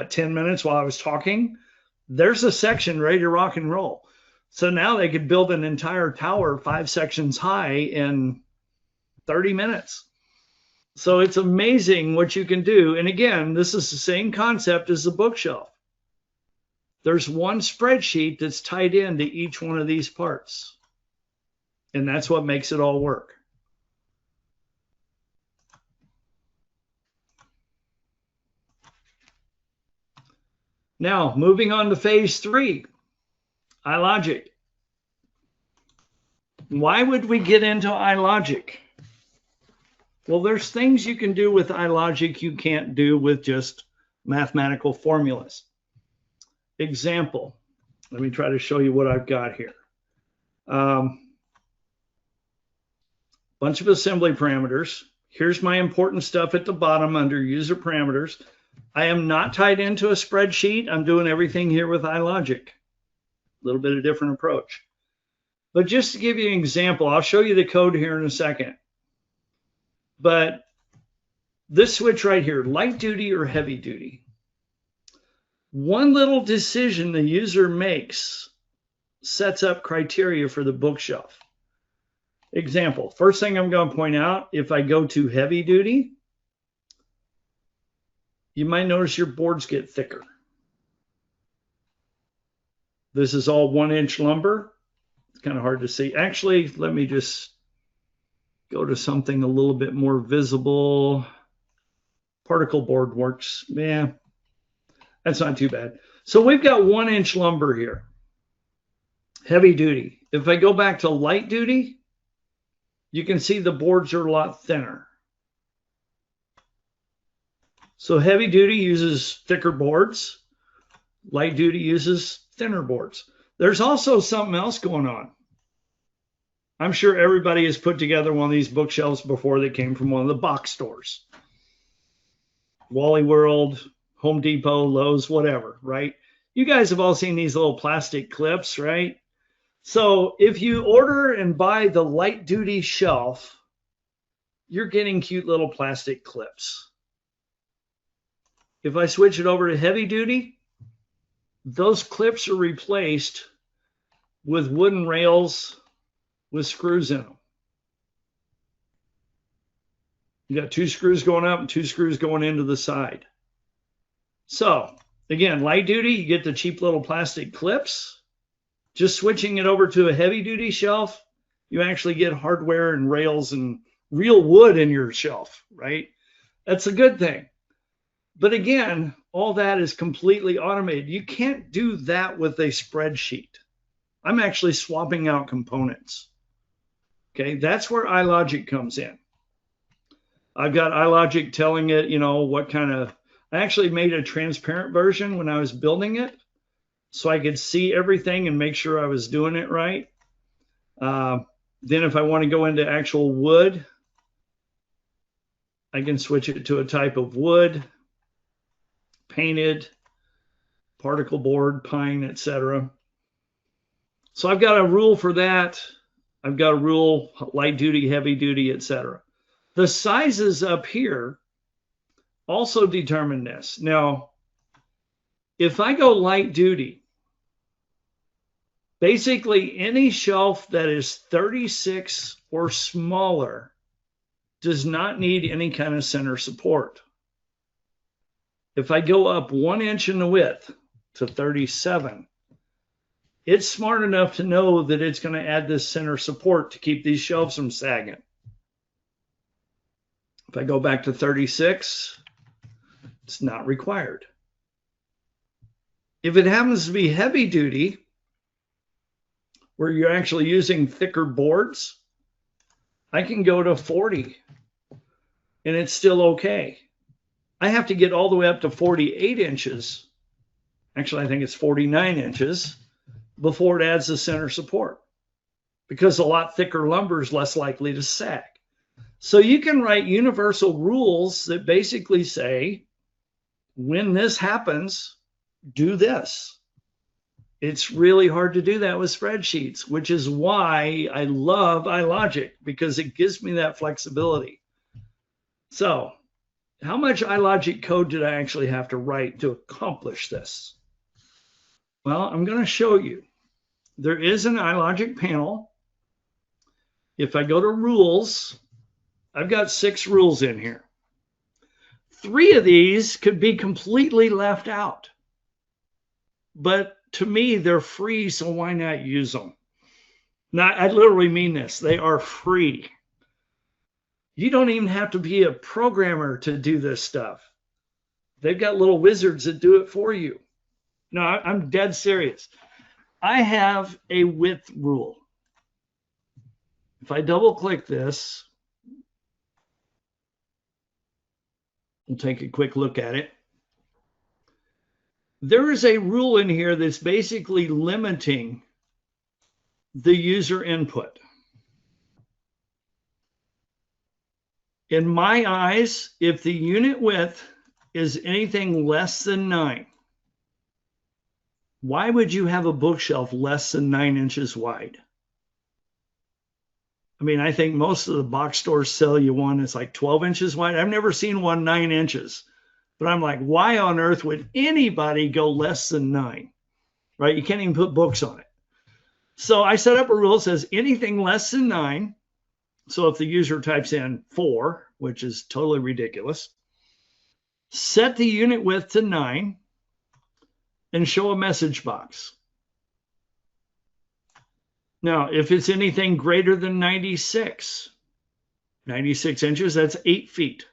10 minutes while I was talking. There's a section ready to rock and roll. So now they could build an entire tower 5 sections high in 30 minutes. So it's amazing what you can do. And again, this is the same concept as the bookshelf. There's one spreadsheet that's tied into each one of these parts. And that's what makes it all work. Now, moving on to phase 3, iLogic. Why would we get into iLogic? Well, there's things you can do with iLogic you can't do with just mathematical formulas. Example, let me try to show you what I've got here. Bunch of assembly parameters. Here's my important stuff at the bottom under user parameters. I am not tied into a spreadsheet. I'm doing everything here with iLogic. A little bit of different approach. But just to give you an example, I'll show you the code here in a second. But this switch right here, light duty or heavy duty. One little decision the user makes sets up criteria for the bookshelf. Example, first thing I'm going to point out, if I go to heavy duty, you might notice your boards get thicker. This is all 1-inch lumber. It's kind of hard to see. Actually, let me just go to something a little bit more visible. Particle board works. Yeah, that's not too bad. So we've got 1-inch lumber here. Heavy duty. If I go back to light duty, you can see the boards are a lot thinner. So heavy duty uses thicker boards. Light duty uses thinner boards. There's also something else going on. I'm sure everybody has put together one of these bookshelves before that came from one of the box stores. Wally World, Home Depot, Lowe's, whatever, right? You guys have all seen these little plastic clips, right? So if you order and buy the light duty shelf, you're getting cute little plastic clips. If I switch it over to heavy duty, those clips are replaced with wooden rails with screws in them. You got 2 screws going up and 2 screws going into the side. So again, light duty, you get the cheap little plastic clips. Just switching it over to a heavy duty shelf, you actually get hardware and rails and real wood in your shelf, right? That's a good thing. But again, all that is completely automated. You can't do that with a spreadsheet. I'm actually swapping out components. Okay, that's where iLogic comes in. I've got iLogic telling it, what kind of, I actually made a transparent version when I was building it so I could see everything and make sure I was doing it right. Then if I want to go into actual wood, I can switch it to a type of wood, painted, particle board, pine, etc. So I've got a rule for that. I've got a rule, light duty, heavy duty, etc. The sizes up here also determine this. Now, if I go light duty, basically any shelf that is 36 or smaller does not need any kind of center support. If I go up 1 inch in the width to 37, it's smart enough to know that it's going to add this center support to keep these shelves from sagging. If I go back to 36, it's not required. If it happens to be heavy duty, where you're actually using thicker boards, I can go to 40 and it's still okay. I have to get all the way up to 48 inches. Actually, I think it's 49 inches before it adds the center support, because a lot thicker lumber is less likely to sag. So you can write universal rules that basically say, when this happens, do this. It's really hard to do that with spreadsheets, which is why I love iLogic, because it gives me that flexibility. So how much iLogic code did I actually have to write to accomplish this? Well, I'm going to show you. There is an iLogic panel. If I go to rules, I've got 6 rules in here. 3 of these could be completely left out. But to me, they're free, so why not use them? Now, I literally mean this. They are free. You don't even have to be a programmer to do this stuff. They've got little wizards that do it for you. No, I'm dead serious. I have a width rule. If I double click this, we'll take a quick look at it. There is a rule in here that's basically limiting the user input. In my eyes, if the unit width is anything less than 9, why would you have a bookshelf less than 9 inches wide? I mean, I think most of the box stores sell you one that's like 12 inches wide. I've never seen one 9 inches. But I'm like, why on earth would anybody go less than 9? Right? You can't even put books on it. So I set up a rule that says anything less than 9. So if the user types in 4, which is totally ridiculous, set the unit width to 9 and show a message box. Now, if it's anything greater than 96 inches, that's 8 feet.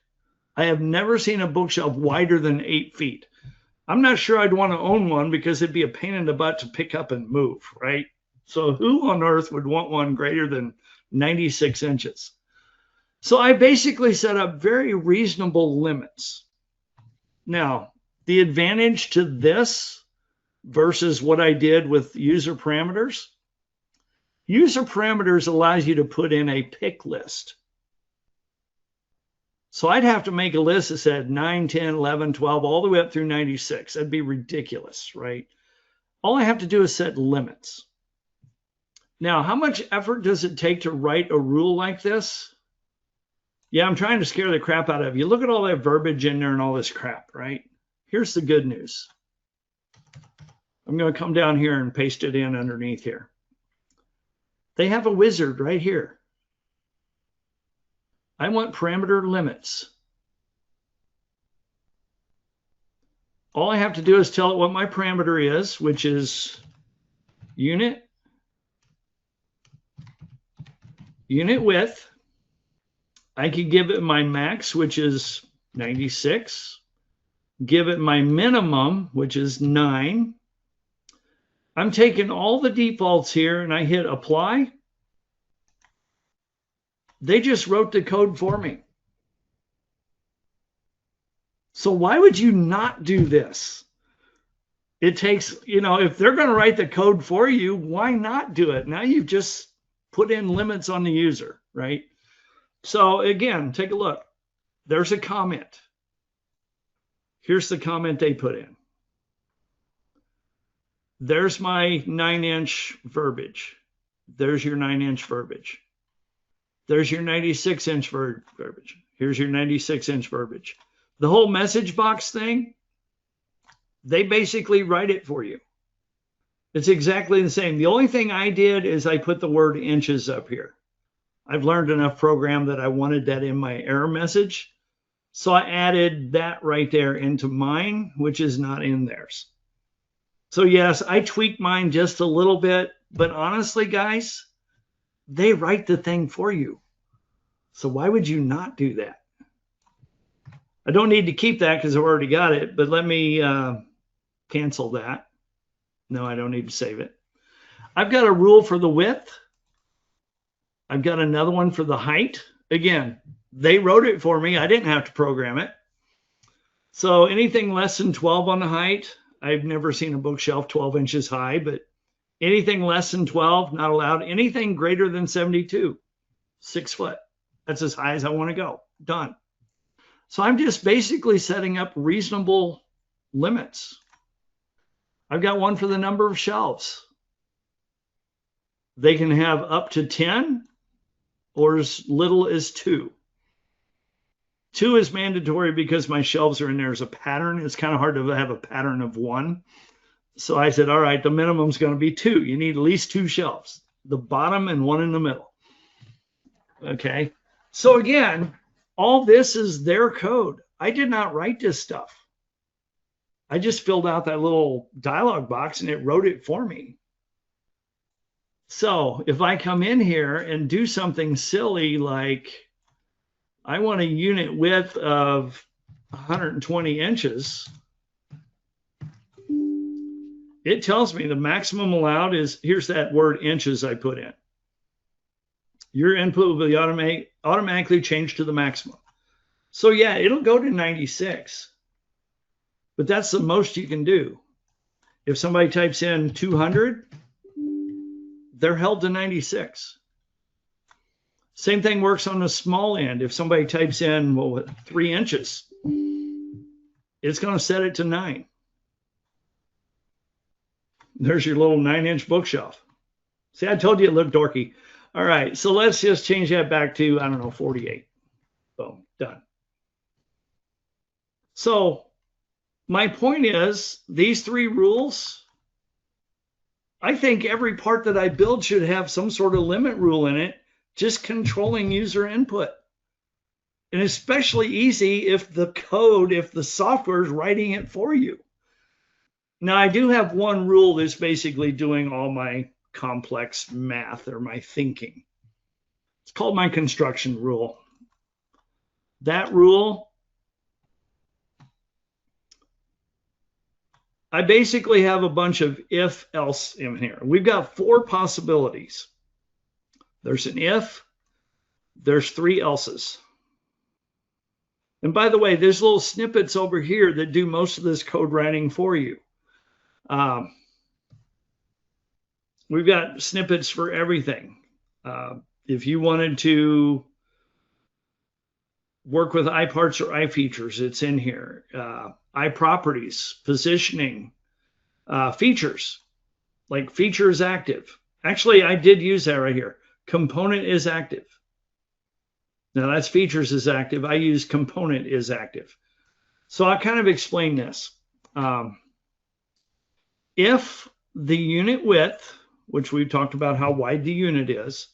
I have never seen a bookshelf wider than 8 feet. I'm not sure I'd want to own one because it'd be a pain in the butt to pick up and move, right? So who on earth would want one greater than 96 inches? So I basically set up very reasonable limits. Now, the advantage to this versus what I did with user parameters allows you to put in a pick list. So I'd have to make a list that said 9, 10, 11, 12, all the way up through 96. That'd be ridiculous, right? All I have to do is set limits. Now, how much effort does it take to write a rule like this? Yeah, I'm trying to scare the crap out of you. Look at all that verbiage in there and all this crap, right? Here's the good news. I'm going to come down here and paste it in underneath here. They have a wizard right here. I want parameter limits. All I have to do is tell it what my parameter is, which is unit width. I could give it my max, which is 96. Give it my minimum, which is 9. I'm taking all the defaults here and I hit apply. They just wrote the code for me. So why would you not do this? It takes, if they're going to write the code for you, why not do it? Now you've just put in limits on the user, right? So again, take a look. There's a comment. Here's the comment they put in. There's my 9-inch verbiage. There's your 9-inch verbiage. There's your 96-inch verbiage. Here's your 96-inch verbiage. The whole message box thing, they basically write it for you. It's exactly the same. The only thing I did is I put the word inches up here. I've learned enough program that I wanted that in my error message. So I added that right there into mine, which is not in theirs. So yes, I tweaked mine just a little bit, but honestly, guys, they write the thing for you. So why would you not do that? I don't need to keep that because I've already got it, but let me cancel that. No, I don't need to save it. I've got a rule for the width. I've got another one for the height. Again, they wrote it for me. I didn't have to program it. So anything less than 12 on the height, I've never seen a bookshelf 12 inches high, but anything less than 12, not allowed. Anything greater than 72, 6 foot. That's as high as I want to go. Done. So I'm just basically setting up reasonable limits. I've got one for the number of shelves. They can have up to 10 or as little as 2. 2 is mandatory because my shelves are in there as a pattern. It's kind of hard to have a pattern of 1. So I said, all right, the minimum is going to be 2. You need at least 2 shelves, the bottom and 1 in the middle. Okay. So again, all this is their code. I did not write this stuff. I just filled out that little dialog box and it wrote it for me. So if I come in here and do something silly like I want a unit width of 120 inches, it tells me the maximum allowed is, here's that word inches I put in. Your input will be automatically changed to the maximum. So yeah, it'll go to 96, but that's the most you can do. If somebody types in 200, they're held to 96. Same thing works on the small end. If somebody types in, well, 3 inches, it's going to set it to 9. There's your little 9-inch bookshelf. See, I told you it looked dorky. All right, so let's just change that back to, I don't know, 48. Boom, done. So my point is, these 3 rules, I think every part that I build should have some sort of limit rule in it, just controlling user input. And especially easy if the code, if the software is writing it for you. Now, I do have one rule that's basically doing all my complex math or my thinking. It's called my construction rule. That rule, I basically have a bunch of if-else in here. We've got 4 possibilities. There's an if, there's 3 elses. And by the way, there's little snippets over here that do most of this code writing for you. We've got snippets for everything. If you wanted to work with iParts or iFeatures, it's in here. iProperties, positioning, features, like feature is active. Actually, I did use that right here. Component is active. Now that's features is active. I use component is active. So I'll kind of explain this. If the unit width, which we've talked about how wide the unit is,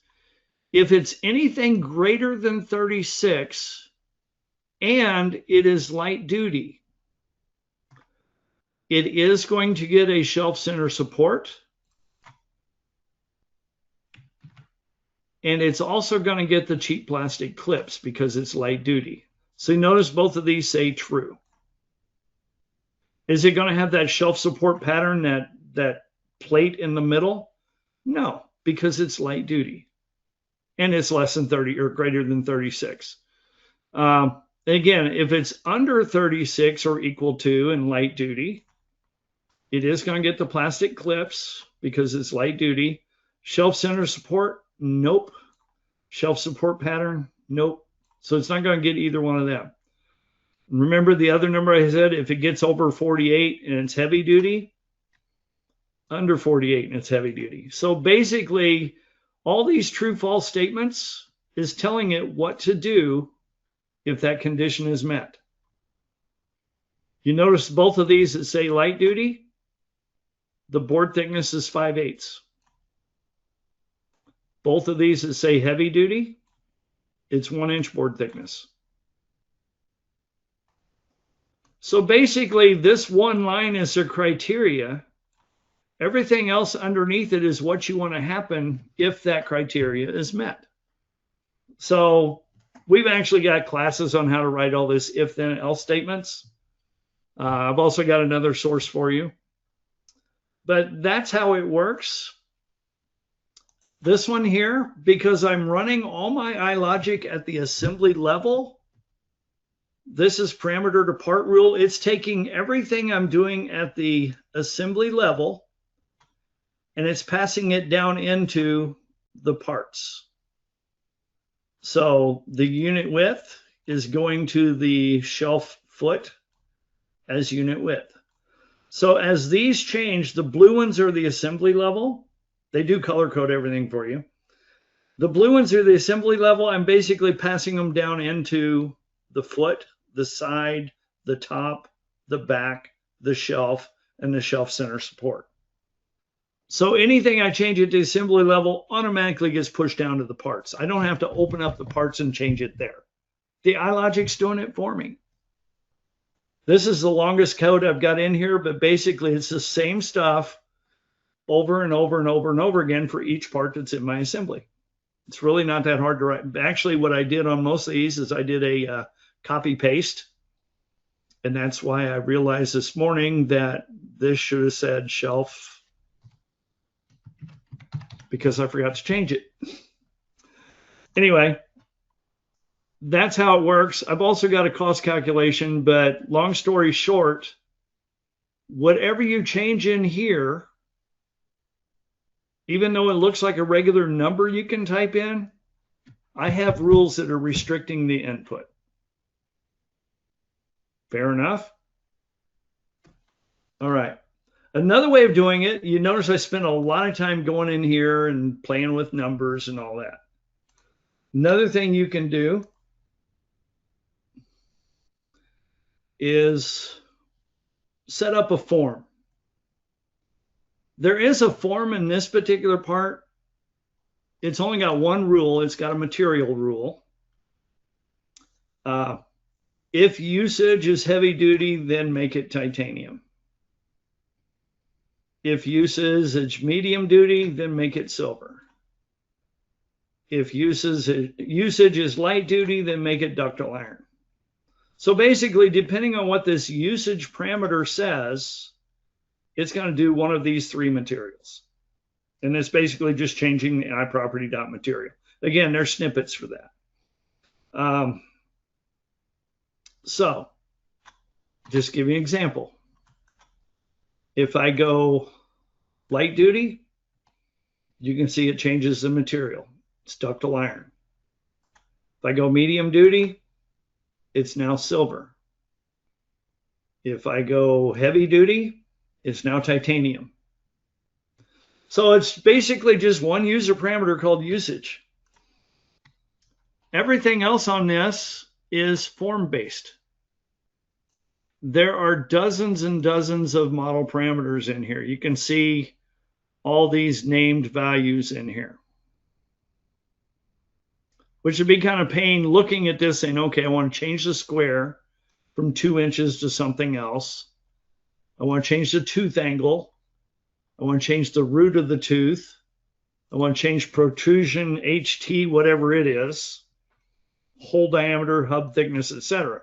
if it's anything greater than 36 and it is light duty, it is going to get a shelf center support. And it's also going to get the cheap plastic clips because it's light duty. So you notice both of these say true. Is it going to have that shelf support pattern, that plate in the middle? No, because it's light duty. And it's less than 30 or greater than 36. Again, if it's under 36 or equal to in light duty, it is going to get the plastic clips because it's light duty. Shelf center support, nope. Shelf support pattern, nope. So it's not going to get either one of them. Remember the other number I said, if it gets over 48 and it's heavy duty, under 48 and it's heavy duty. So basically, all these true false statements is telling it what to do if that condition is met. You notice both of these that say light duty, the board thickness is 5/8. Both of these that say heavy duty, it's 1-inch board thickness. So basically, this one line is their criteria. Everything else underneath it is what you want to happen if that criteria is met. So we've actually got classes on how to write all this if then else statements. I've also got another source for you. But that's how it works. This one here, because I'm running all my iLogic at the assembly level, this is parameter to part rule. It's taking everything I'm doing at the assembly level and it's passing it down into the parts. So the unit width is going to the shelf foot as unit width. So as these change, the blue ones are the assembly level. They do color code everything for you. The blue ones are the assembly level. I'm basically passing them down into the foot, the side, the top, the back, the shelf, and the shelf center support. So anything I change at the assembly level automatically gets pushed down to the parts. I don't have to open up the parts and change it there. The iLogic's doing it for me. This is the longest code I've got in here, but basically it's the same stuff over and over and over and over again for each part that's in my assembly. It's really not that hard to write. Actually, what I did on most of these is I did a copy paste. And that's why I realized this morning that this should have said shelf because I forgot to change it. Anyway, that's how it works. I've also got a cost calculation, but long story short, whatever you change in here, even though it looks like a regular number you can type in, I have rules that are restricting the input. Fair enough? All right. Another way of doing it, you notice I spent a lot of time going in here and playing with numbers and all that. Another thing you can do is set up a form. There is a form in this particular part. It's only got one rule. It's got a material rule. If usage is heavy duty, then make it titanium. If usage is medium duty, then make it silver. If usage is light duty, then make it ductile iron. So basically, depending on what this usage parameter says, it's going to do one of these three materials. And it's basically just changing the iProperty.material. Again, there's snippets for that. So, just give you an example. If I go light duty, you can see it changes the material. It's ductile iron. If I go medium duty, it's now silver. If I go heavy duty, it's now titanium. So it's basically just one user parameter called usage. Everything else on this is form-based. There are dozens and dozens of model parameters in here. You can see all these named values in here, which would be kind of pain looking at this saying, okay, I want to change the square from 2 inches to something else. I want to change the tooth angle. I want to change the root of the tooth. I want to change protrusion, HT, whatever it is, hole diameter, hub thickness, etc.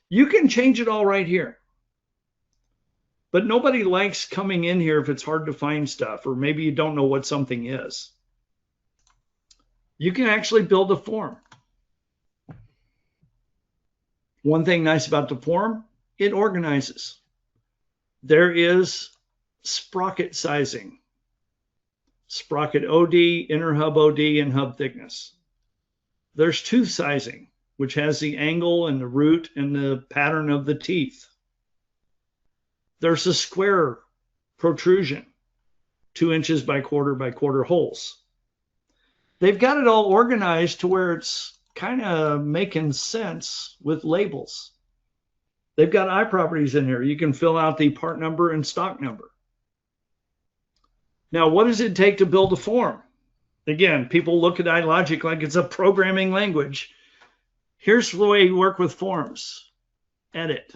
You can change it all right here. But nobody likes coming in here if it's hard to find stuff, or maybe you don't know what something is. You can actually build a form. One thing nice about the form, it organizes. There is sprocket sizing. Sprocket OD, inner hub OD, and hub thickness. There's tooth sizing, which has the angle and the root and the pattern of the teeth. There's a square protrusion, 2 inches by quarter holes. They've got it all organized to where it's kind of making sense with labels. They've got iProperties in here. You can fill out the part number and stock number. Now, what does it take to build a form? Again, people look at iLogic like it's a programming language. Here's the way you work with forms. Edit.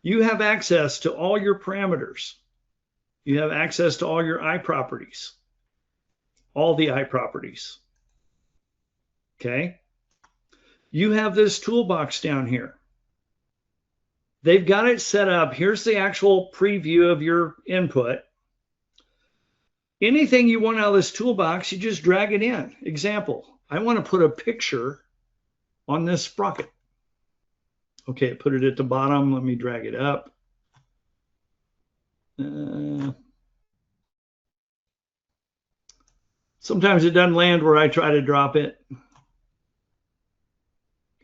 You have access to all your parameters. You have access to all your iProperties. All the iProperties. Okay? You have this toolbox down here. They've got it set up. Here's the actual preview of your input. Anything you want out of this toolbox, you just drag it in. Example, I want to put a picture on this sprocket. Okay, put it at the bottom. Let me drag it up. Sometimes it doesn't land where I try to drop it.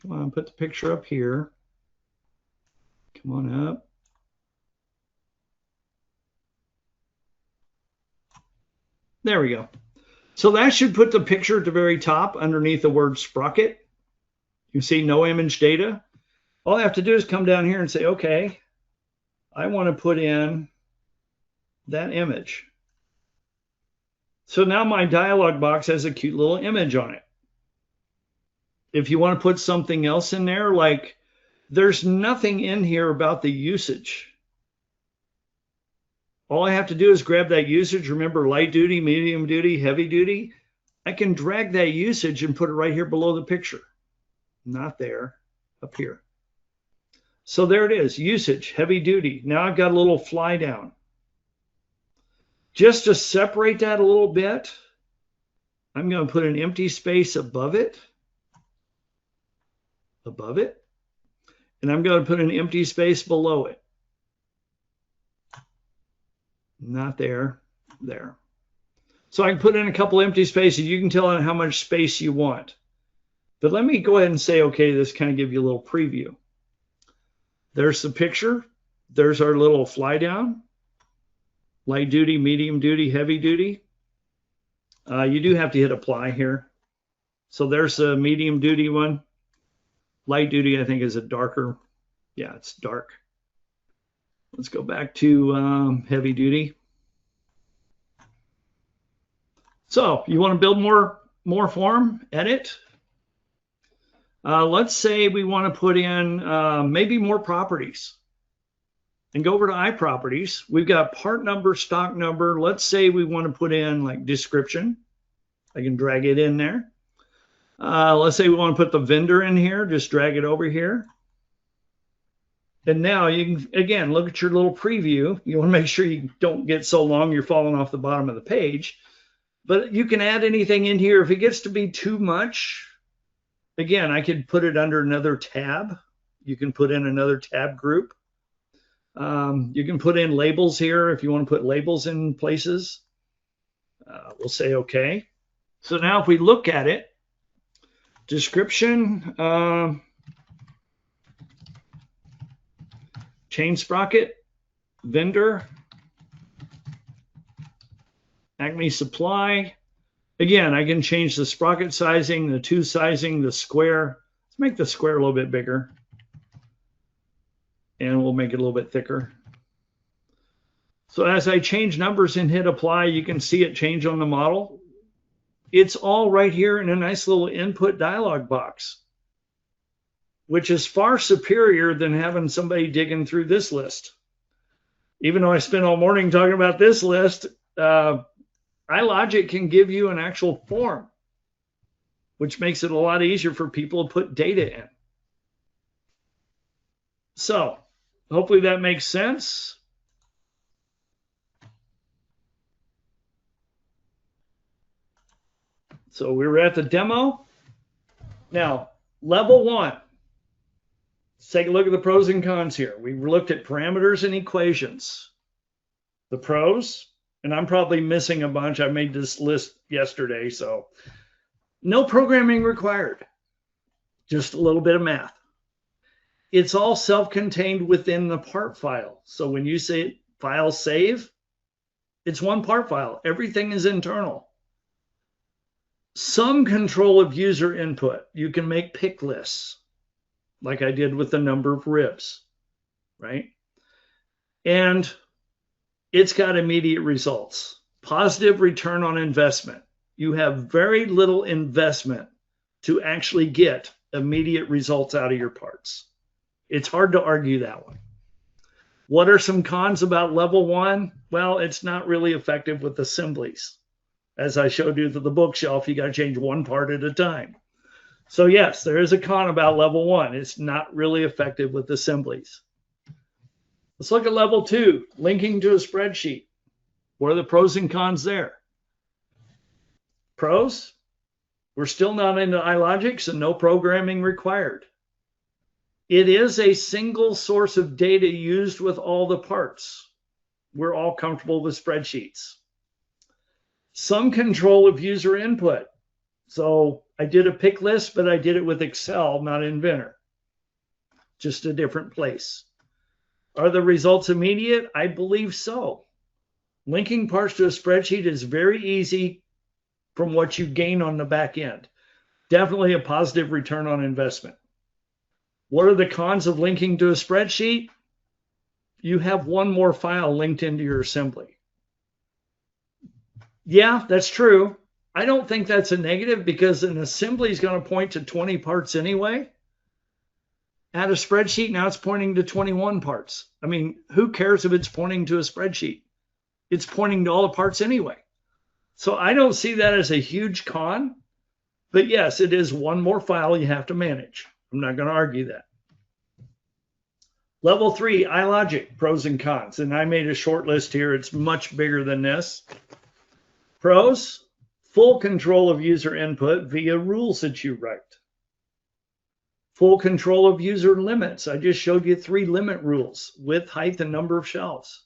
Come on, put the picture up here. Come on up. There we go. So that should put the picture at the very top underneath the word sprocket. You see no image data. All I have to do is come down here and say, okay, I want to put in that image. So now my dialog box has a cute little image on it. If you want to put something else in there, like there's nothing in here about the usage. All I have to do is grab that usage. Remember, light duty, medium duty, heavy duty. I can drag that usage and put it right here below the picture. Not there, up here. So there it is, usage, heavy duty. Now I've got a little fly down. Just to separate that a little bit, I'm going to put an empty space above it. And I'm going to put an empty space below it. Not there, there. So I can put in a couple empty spaces. You can tell how much space you want. But let me go ahead and say, okay, this kind of give you a little preview. There's the picture. There's our little fly down. Light duty, medium duty, heavy duty. You do have to hit apply here. So there's a medium duty one. Light duty, I think, is a darker. Yeah, it's dark. Let's go back to heavy duty. So you want to build more form, edit. Let's say we want to put in maybe more properties. And go over to iProperties. We've got part number, stock number. Let's say we want to put in like description. I can drag it in there. Let's say we want to put the vendor in here. Just drag it over here. And now you can, again, look at your little preview. You want to make sure you don't get so long you're falling off the bottom of the page. But you can add anything in here. If it gets to be too much, again, I could put it under another tab. You can put in another tab group. You can put in labels here if you want to put labels in places. We'll say OK. So now if we look at it, description, chain sprocket, vendor, Acme supply. Again, I can change the sprocket sizing, the tooth sizing, the square. Let's make the square a little bit bigger. And we'll make it a little bit thicker. So as I change numbers and hit apply, you can see it change on the model. It's all right here in a nice little input dialog box, which is far superior than having somebody digging through this list. Even though I spent all morning talking about this list, iLogic can give you an actual form, which makes it a lot easier for people to put data in. So hopefully that makes sense. So we were at the demo. Now, Level 1. Let's take a look at the pros and cons here. We looked at parameters and equations. The pros, and I'm probably missing a bunch. I made this list yesterday, so no programming required. Just a little bit of math. It's all self-contained within the part file. So when you say file save, it's one part file. Everything is internal. Some control of user input. You can make pick lists, like I did with the number of ribs, right? And it's got immediate results. Positive return on investment. You have very little investment to actually get immediate results out of your parts. It's hard to argue that one. What are some cons about level 1? Well, it's not really effective with assemblies. As I showed you to the bookshelf, you got to change one part at a time. So yes, there is a con about level 1. It's not really effective with assemblies. Let's look at level 2, linking to a spreadsheet. What are the pros and cons there? Pros, we're still not into iLogic, so no programming required. It is a single source of data used with all the parts. We're all comfortable with spreadsheets. Some control of user input. So I did a pick list, but I did it with Excel, not Inventor. Just a different place. Are the results immediate? I believe so. Linking parts to a spreadsheet is very easy from what you gain on the back end. Definitely a positive return on investment. What are the cons of linking to a spreadsheet? You have one more file linked into your assembly. Yeah, that's true. I don't think that's a negative because an assembly is going to point to 20 parts anyway. At a spreadsheet, now it's pointing to 21 parts. I mean, who cares if it's pointing to a spreadsheet? It's pointing to all the parts anyway. So I don't see that as a huge con. But yes, it is one more file you have to manage. I'm not going to argue that. Level 3, iLogic, pros and cons. And I made a short list here. It's much bigger than this. Pros, full control of user input via rules that you write. Full control of user limits. I just showed you 3 limit rules: width, height, and number of shelves.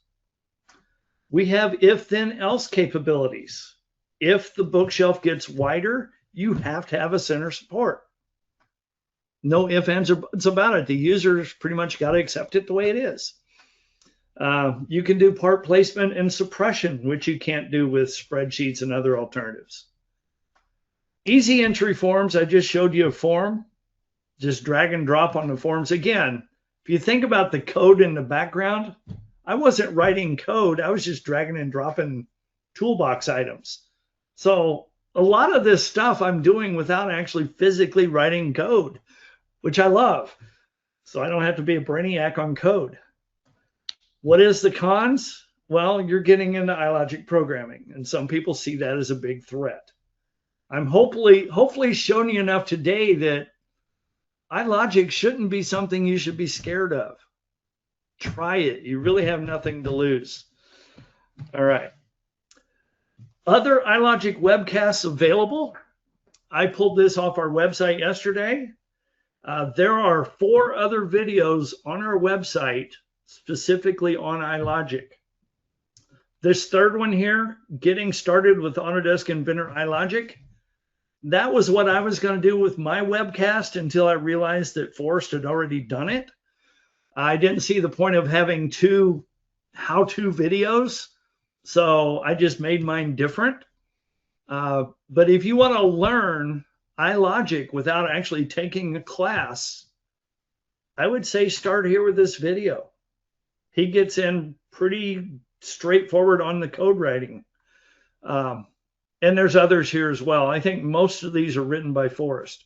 We have if, then, else capabilities. If the bookshelf gets wider, you have to have a center support. No ifs, ands, or buts about it. The user's pretty much got to accept it the way it is. You can do part placement and suppression, which you can't do with spreadsheets and other alternatives. Easy entry forms. I just showed you a form. Just drag and drop on the forms. Again, if you think about the code in the background, I wasn't writing code. I was just dragging and dropping toolbox items. So a lot of this stuff I'm doing without actually physically writing code, which I love. So I don't have to be a brainiac on code. What is the cons? Well, you're getting into iLogic programming, and some people see that as a big threat. I'm hopefully showing you enough today that iLogic shouldn't be something you should be scared of. Try it. You really have nothing to lose. All right. Other iLogic webcasts available. I pulled this off our website yesterday. There are 4 other videos on our website specifically on iLogic. This third one here, getting started with Autodesk Inventor iLogic, that was what I was going to do with my webcast until I realized that Forrest had already done it. I didn't see the point of having 2 how-to videos, so I just made mine different. But if you want to learn iLogic without actually taking a class, I would say start here with this video. He gets in pretty straightforward on the code writing. And there's others here as well. I think most of these are written by Forrest.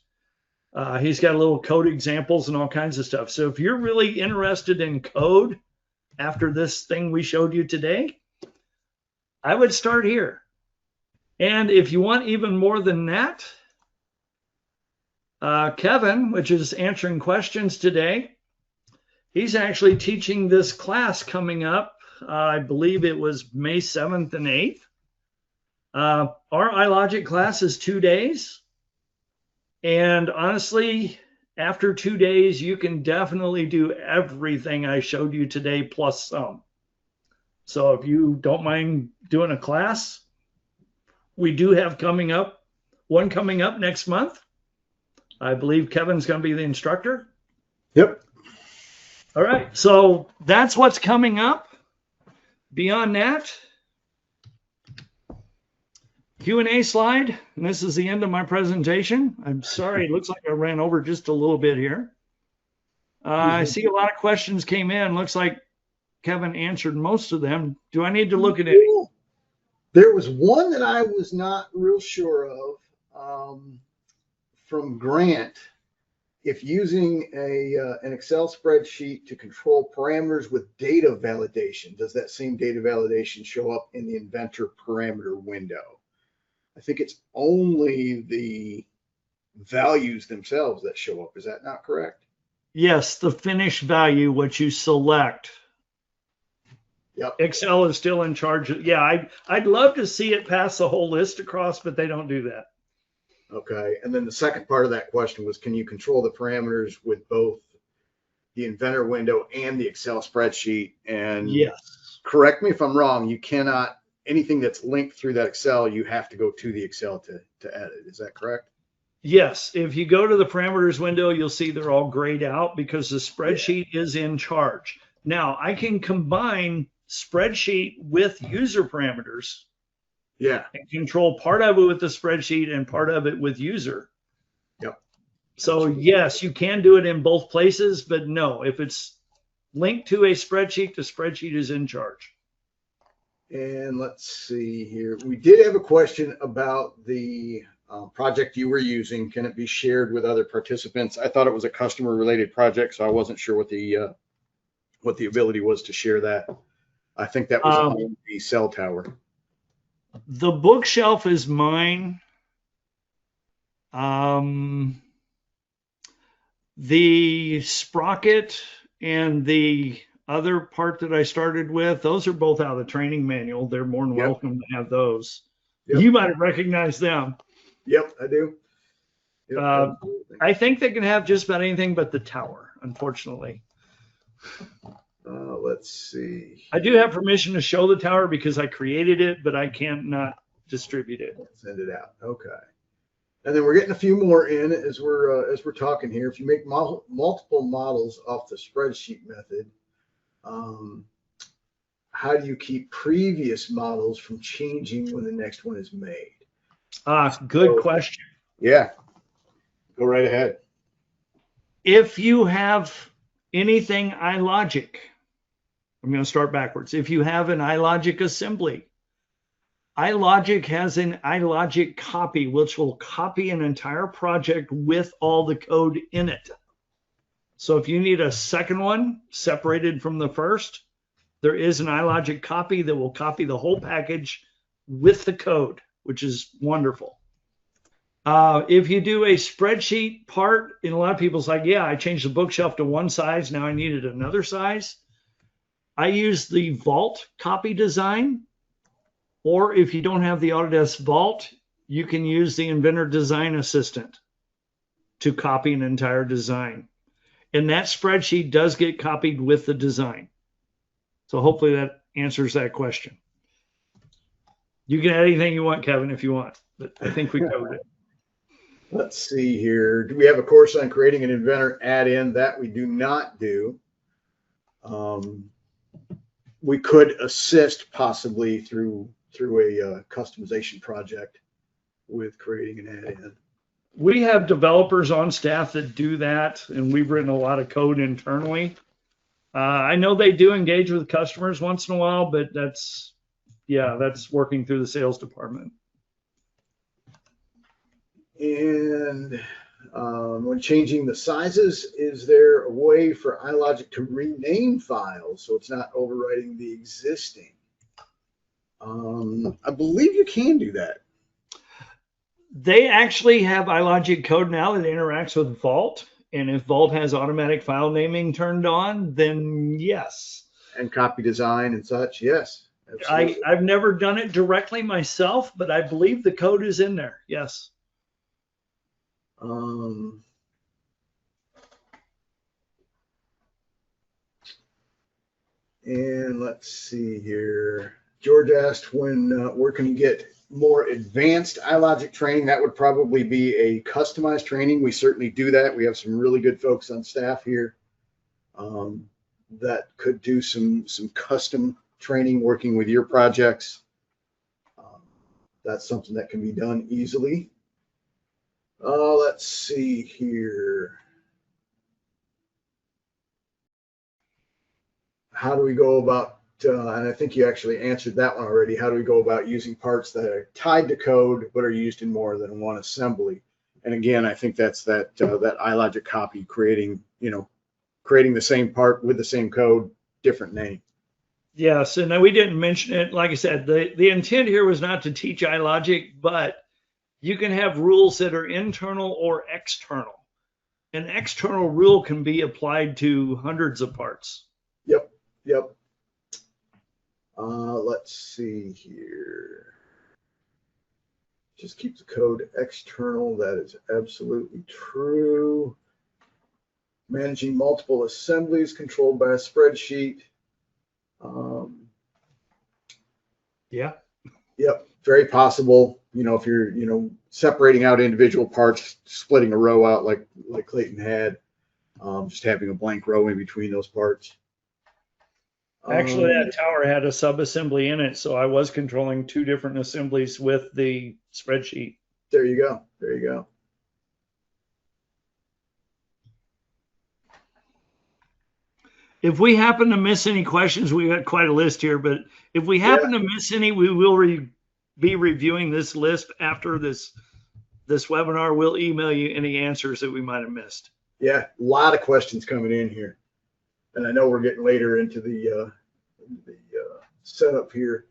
He's got little code examples and all kinds of stuff. So if you're really interested in code after this thing we showed you today, I would start here. And if you want even more than that, Kevin, which is answering questions today, he's actually teaching this class coming up. I believe it was May 7th and 8th. Our iLogic class is 2 days. And honestly, after 2 days, you can definitely do everything I showed you today plus some. So if you don't mind doing a class, we do have one coming up next month. I believe Kevin's going to be the instructor. Yep. All right. So that's what's coming up. Beyond that, Q&A slide. And this is the end of my presentation. I'm sorry. It looks like I ran over just a little bit here. I see a lot of questions came in. Looks like Kevin answered most of them. Do I need to look at any? There was one that I was not real sure of from Grant. If using an Excel spreadsheet to control parameters with data validation, does that same data validation show up in the Inventor parameter window? I think it's only the values themselves that show up. Is that not correct? Yes, the finished value, what you select. Yep. Excel is still in charge. Yeah, I'd love to see it pass the whole list across, but they don't do that. Okay. And then the second part of that question was, can you control the parameters with both the Inventor window and the Excel spreadsheet? And yes, correct me if I'm wrong, you cannot, anything that's linked through that Excel, you have to go to the Excel to edit. Is that correct? Yes. If you go to the parameters window, you'll see they're all grayed out because the spreadsheet is in charge. Now, I can combine spreadsheet with user parameters. Yeah. And control part of it with the spreadsheet and part of it with user. Yep. So yes, you can do it in both places, but no, if it's linked to a spreadsheet, the spreadsheet is in charge. And let's see here. We did have a question about the project you were using. Can it be shared with other participants? I thought it was a customer related project, so I wasn't sure what the ability was to share that. I think that was on the cell tower. The bookshelf is mine. The sprocket and the other part that I started with, those are both out of the training manual. They're more than welcome to have those. Yep. You might have recognized them. Yep, I do. Yep. I think they can have just about anything but the tower, unfortunately. Let's see. I do have permission to show the tower because I created it, but I can't not distribute it. Send it out. Okay. And then we're getting a few more in as we're talking here. If you make multiple models off the spreadsheet method, how do you keep previous models from changing when the next one is made? Good question. Yeah. Go right ahead. If you have anything iLogic, I'm going to start backwards. If you have an iLogic assembly, iLogic has an iLogic copy, which will copy an entire project with all the code in it. So if you need a second one separated from the first, there is an iLogic copy that will copy the whole package with the code, which is wonderful. If you do a spreadsheet part, and a lot of people's like, yeah, I changed the bookshelf to one size, now I needed another size. I use the Vault copy design, or if you don't have the Autodesk Vault, you can use the Inventor Design Assistant to copy an entire design. And that spreadsheet does get copied with the design. So hopefully that answers that question. You can add anything you want, Kevin, if you want, but I think we covered it. Let's see here. Do we have a course on creating an Inventor add-in? That we do not do. We could assist possibly through a customization project with creating an add-in. We have developers on staff that do that, and we've written a lot of code internally. I know they do engage with customers once in a while, but that's working through the sales department. And when changing the sizes, is there a way for iLogic to rename files so it's not overwriting the existing? I believe you can do that. They actually have iLogic code now that interacts with Vault. And if Vault has automatic file naming turned on, then yes. And copy design and such, yes. I've never done it directly myself, but I believe the code is in there, yes. And let's see here. George asked where can you get more advanced iLogic training? That would probably be a customized training. We certainly do that. We have some really good folks on staff here that could do some custom training working with your projects. That's something that can be done easily. Let's see here. How do we go about, and I think you actually answered that one already, how do we go about using parts that are tied to code but are used in more than one assembly? And again, I think that's that iLogic copy, creating the same part with the same code, different name. Yes, and we didn't mention it. Like I said, the intent here was not to teach iLogic, but you can have rules that are internal or external. An external rule can be applied to hundreds of parts. Yep. Let's see here. Just keep the code external. That is absolutely true. Managing multiple assemblies controlled by a spreadsheet. Yep, very possible. If you're, separating out individual parts, splitting a row out like Clayton had, just having a blank row in between those parts. Actually, that tower had a sub-assembly in it, so I was controlling two different assemblies with the spreadsheet. There you go. If we happen to miss any questions, we got quite a list here, but if we happen to miss any, we will be reviewing this list after this webinar. We'll email you any answers that we might have missed. Yeah, a lot of questions coming in here. And I know we're getting later into the setup here.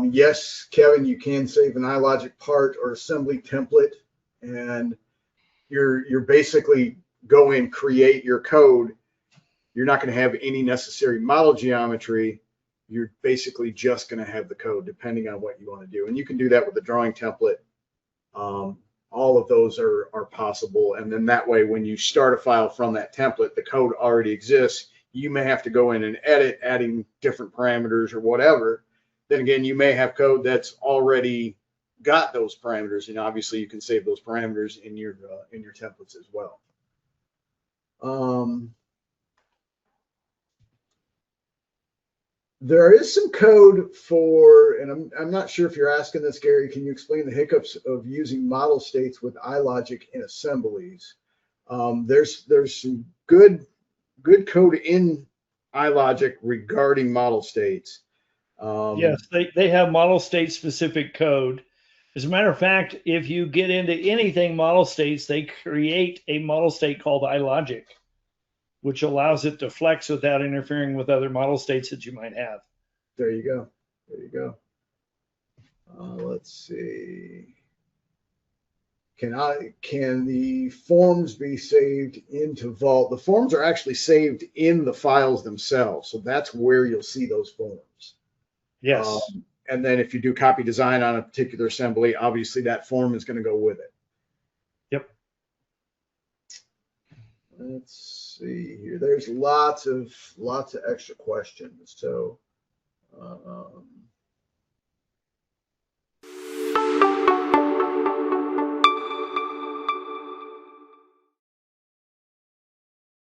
Yes, Kevin, you can save an iLogic part or assembly template, and you're basically go in, create your code. You're not going to have any necessary model geometry. You're basically just going to have the code, depending on what you want to do. And you can do that with the drawing template. All of those are possible. And then that way, when you start a file from that template, the code already exists. You may have to go in and edit, adding different parameters or whatever. Then again, you may have code that's already got those parameters, and obviously you can save those parameters in your templates as well. There is some code for, and I'm not sure if you're asking this, Gary, can you explain the hiccups of using model states with iLogic in assemblies? There's some good code in iLogic regarding model states. Yes, they have model state specific code. As a matter of fact, if you get into anything model states, they create a model state called iLogic, which allows it to flex without interfering with other model states that you might have. There you go. Let's see. Can the forms be saved into Vault? The forms are actually saved in the files themselves, so that's where you'll see those forms. Yes. And then if you do copy design on a particular assembly, obviously that form is going to go with it. Yep. Let's see here. There's lots of extra questions. So